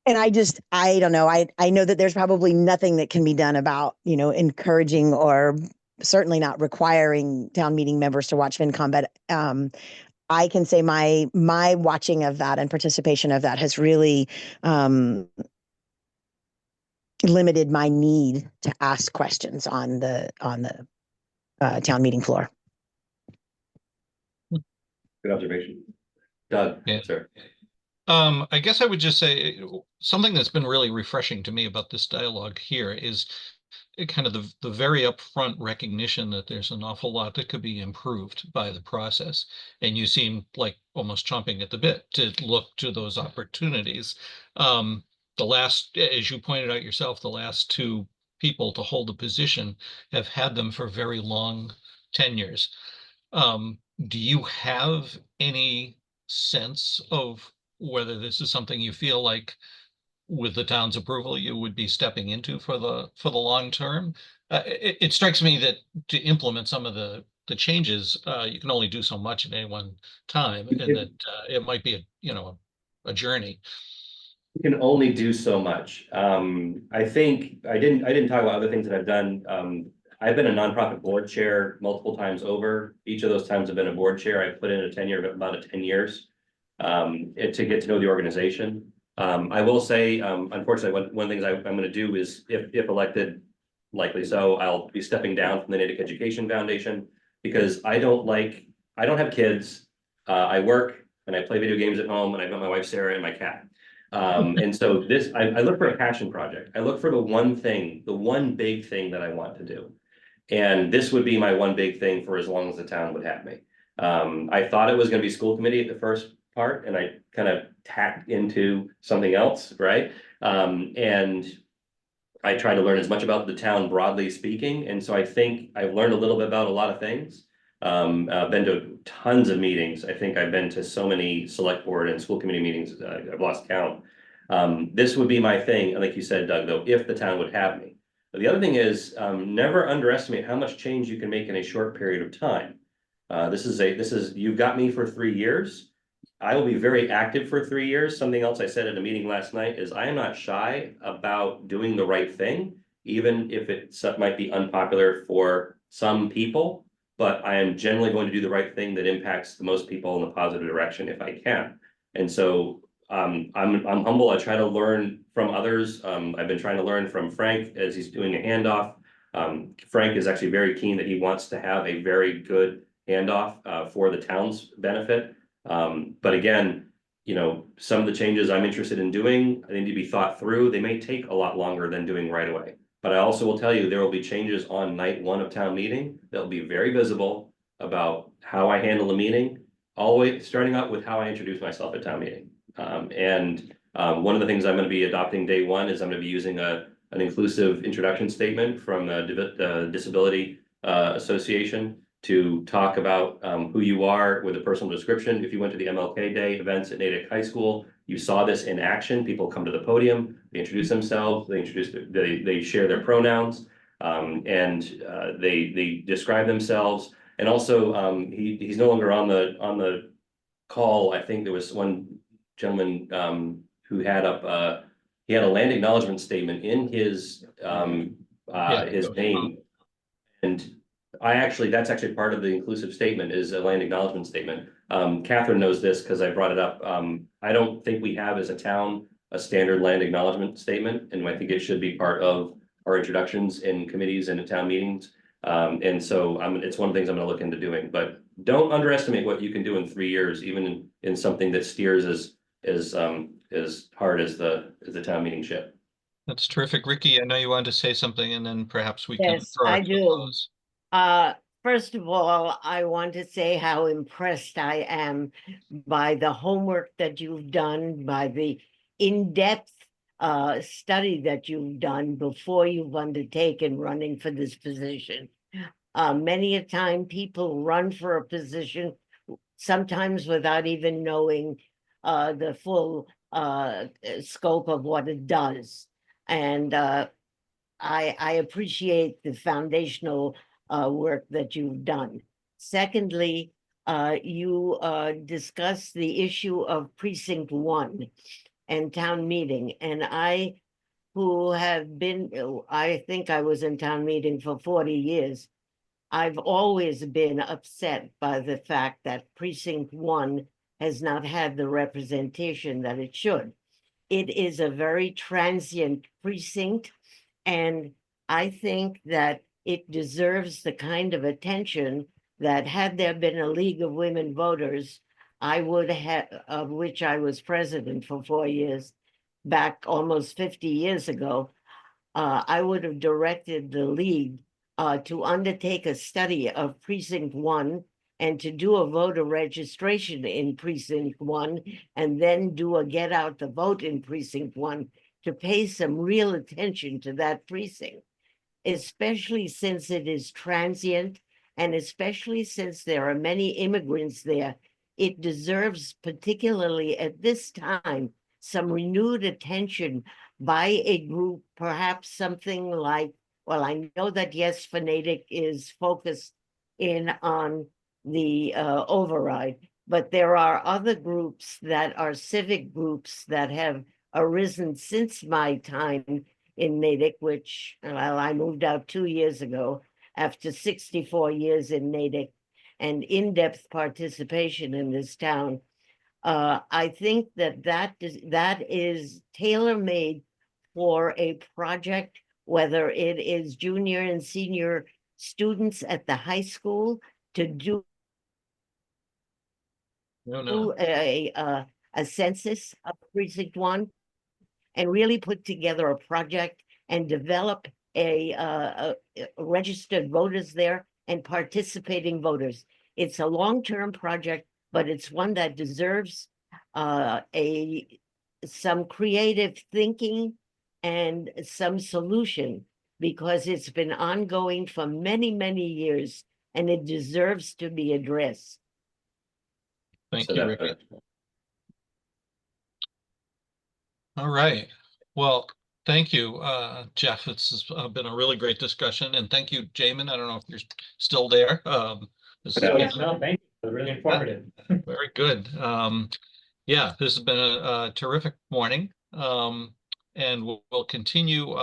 I don't know. I know that there's probably nothing that can be done about, encouraging or certainly not requiring town meeting members to watch FinCom, but I can say my watching of that and participation of that has really limited my need to ask questions on the town meeting floor. Good observation. Doug, sir. I guess I would just say something that's been really refreshing to me about this dialogue here is kind of the very upfront recognition that there's an awful lot that could be improved by the process. And you seem like almost chomping at the bit to look to those opportunities. As you pointed out yourself, the last 2 people to hold the position have had them for very long tenures. Do you have any sense of whether this is something you feel like with the town's approval, you would be stepping into for the long term. It strikes me that to implement some of the changes, you can only do so much at any one time, and that it might be a journey. You can only do so much. I think I didn't talk about other things that I've done. I've been a nonprofit board chair multiple times over. Each of those times I've been a board chair. I put in a tenure of about 10 years to get to know the organization. I will say, unfortunately, one of the things I'm going to do is, if elected, likely so, I'll be stepping down from the Natick Education Foundation, because I don't have kids. I work and I play video games at home, and I've got my wife Sarah and my cat. And so I look for a passion project. I look for the one big thing that I want to do. And this would be my one big thing for as long as the town would have me. I thought it was going to be school committee at the first part, and I kind of tacked into something else, right? And I try to learn as much about the town broadly speaking. And so I think I've learned a little bit about a lot of things. I've been to tons of meetings. I think I've been to so many select board and school committee meetings, I've lost count. This would be my thing, like you said, Doug, though, if the town would have me. But the other thing is, never underestimate how much change you can make in a short period of time. You've got me for 3 years. I will be very active for 3 years. Something else I said at a meeting last night is I am not shy about doing the right thing, even if it might be unpopular for some people, but I am generally going to do the right thing that impacts the most people in a positive direction if I can. And so I'm humble. I try to learn from others. I've been trying to learn from Frank as he's doing a handoff. Frank is actually very keen that he wants to have a very good handoff for the town's benefit. But again, some of the changes I'm interested in doing, I need to be thought through. They may take a lot longer than doing right away. But I also will tell you, there will be changes on night 1 of town meeting that will be very visible about how I handle the meeting, always starting out with how I introduce myself at town meeting. One of the things I'm going to be adopting day 1 is I'm going to be using an inclusive introduction statement from the Disability Association to talk about who you are with a personal description. If you went to the MLK Day events at Natick High School, you saw this in action. People come to the podium, they introduce themselves, they share their pronouns, and they describe themselves. And also, he's no longer on the call. I think there was one gentleman who had up he had a land acknowledgement statement in his name, and that's actually part of the inclusive statement, is a land acknowledgement statement. Catherine knows this because I brought it up. I don't think we have as a town a standard land acknowledgement statement, and I think it should be part of our introductions in committees and in town meetings. And so it's one of the things I'm going to look into doing. But don't underestimate what you can do in 3 years, even in something that steers as hard as the town meeting ship. That's terrific. Ricky, I know you wanted to say something, and then perhaps we can Yes, throw I it to a do. close. First of all, I want to say how impressed I am by the homework that you've done, by the in-depth study that you've done before you've undertaken running for this position. Many a time people run for a position, sometimes without even knowing the full scope of what it does. And I appreciate the foundational work that you've done. Secondly, you discussed the issue of Precinct 1 and town meeting. And I think I was in town meeting for 40 years. I've always been upset by the fact that Precinct 1 has not had the representation that it should. It is a very transient precinct, and I think that it deserves the kind of attention that, had there been a League of Women Voters, I would have, of which I was president for 4 years, back almost 50 years ago, I would have directed the League to undertake a study of Precinct 1 and to do a voter registration in Precinct 1, and then do a get out the vote in Precinct 1, to pay some real attention to that precinct, especially since it is transient, and especially since there are many immigrants there. It deserves, particularly at this time, some renewed attention by a group, perhaps something like, well, I know that Yes for Natick is focused in on the override, but there are other groups that are civic groups that have arisen since my time in Natick, which, well, I moved out 2 years ago after 64 years in Natick and in-depth participation in this town. I think that is tailor-made for a project, whether it is junior and senior students at the high school to do a census of precinct 1 and really put together a project and develop a registered voters there and participating voters. It's a long-term project, but it's one that deserves some creative thinking and some solution, because it's been ongoing for many, many years and it deserves to be addressed. Thank you, Rick. All right. Well, thank you, Jeff. It's been a really great discussion, and thank you, Jaymin. I don't know if you're still there. No, thank you. Really informative. Very good. Yeah, this has been a terrific morning, and we'll continue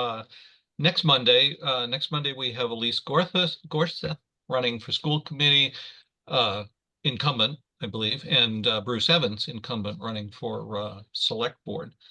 next Monday. Next Monday we have Elise Gorsuth running for school committee, incumbent, I believe, and Bruce Evans, incumbent, running for select board.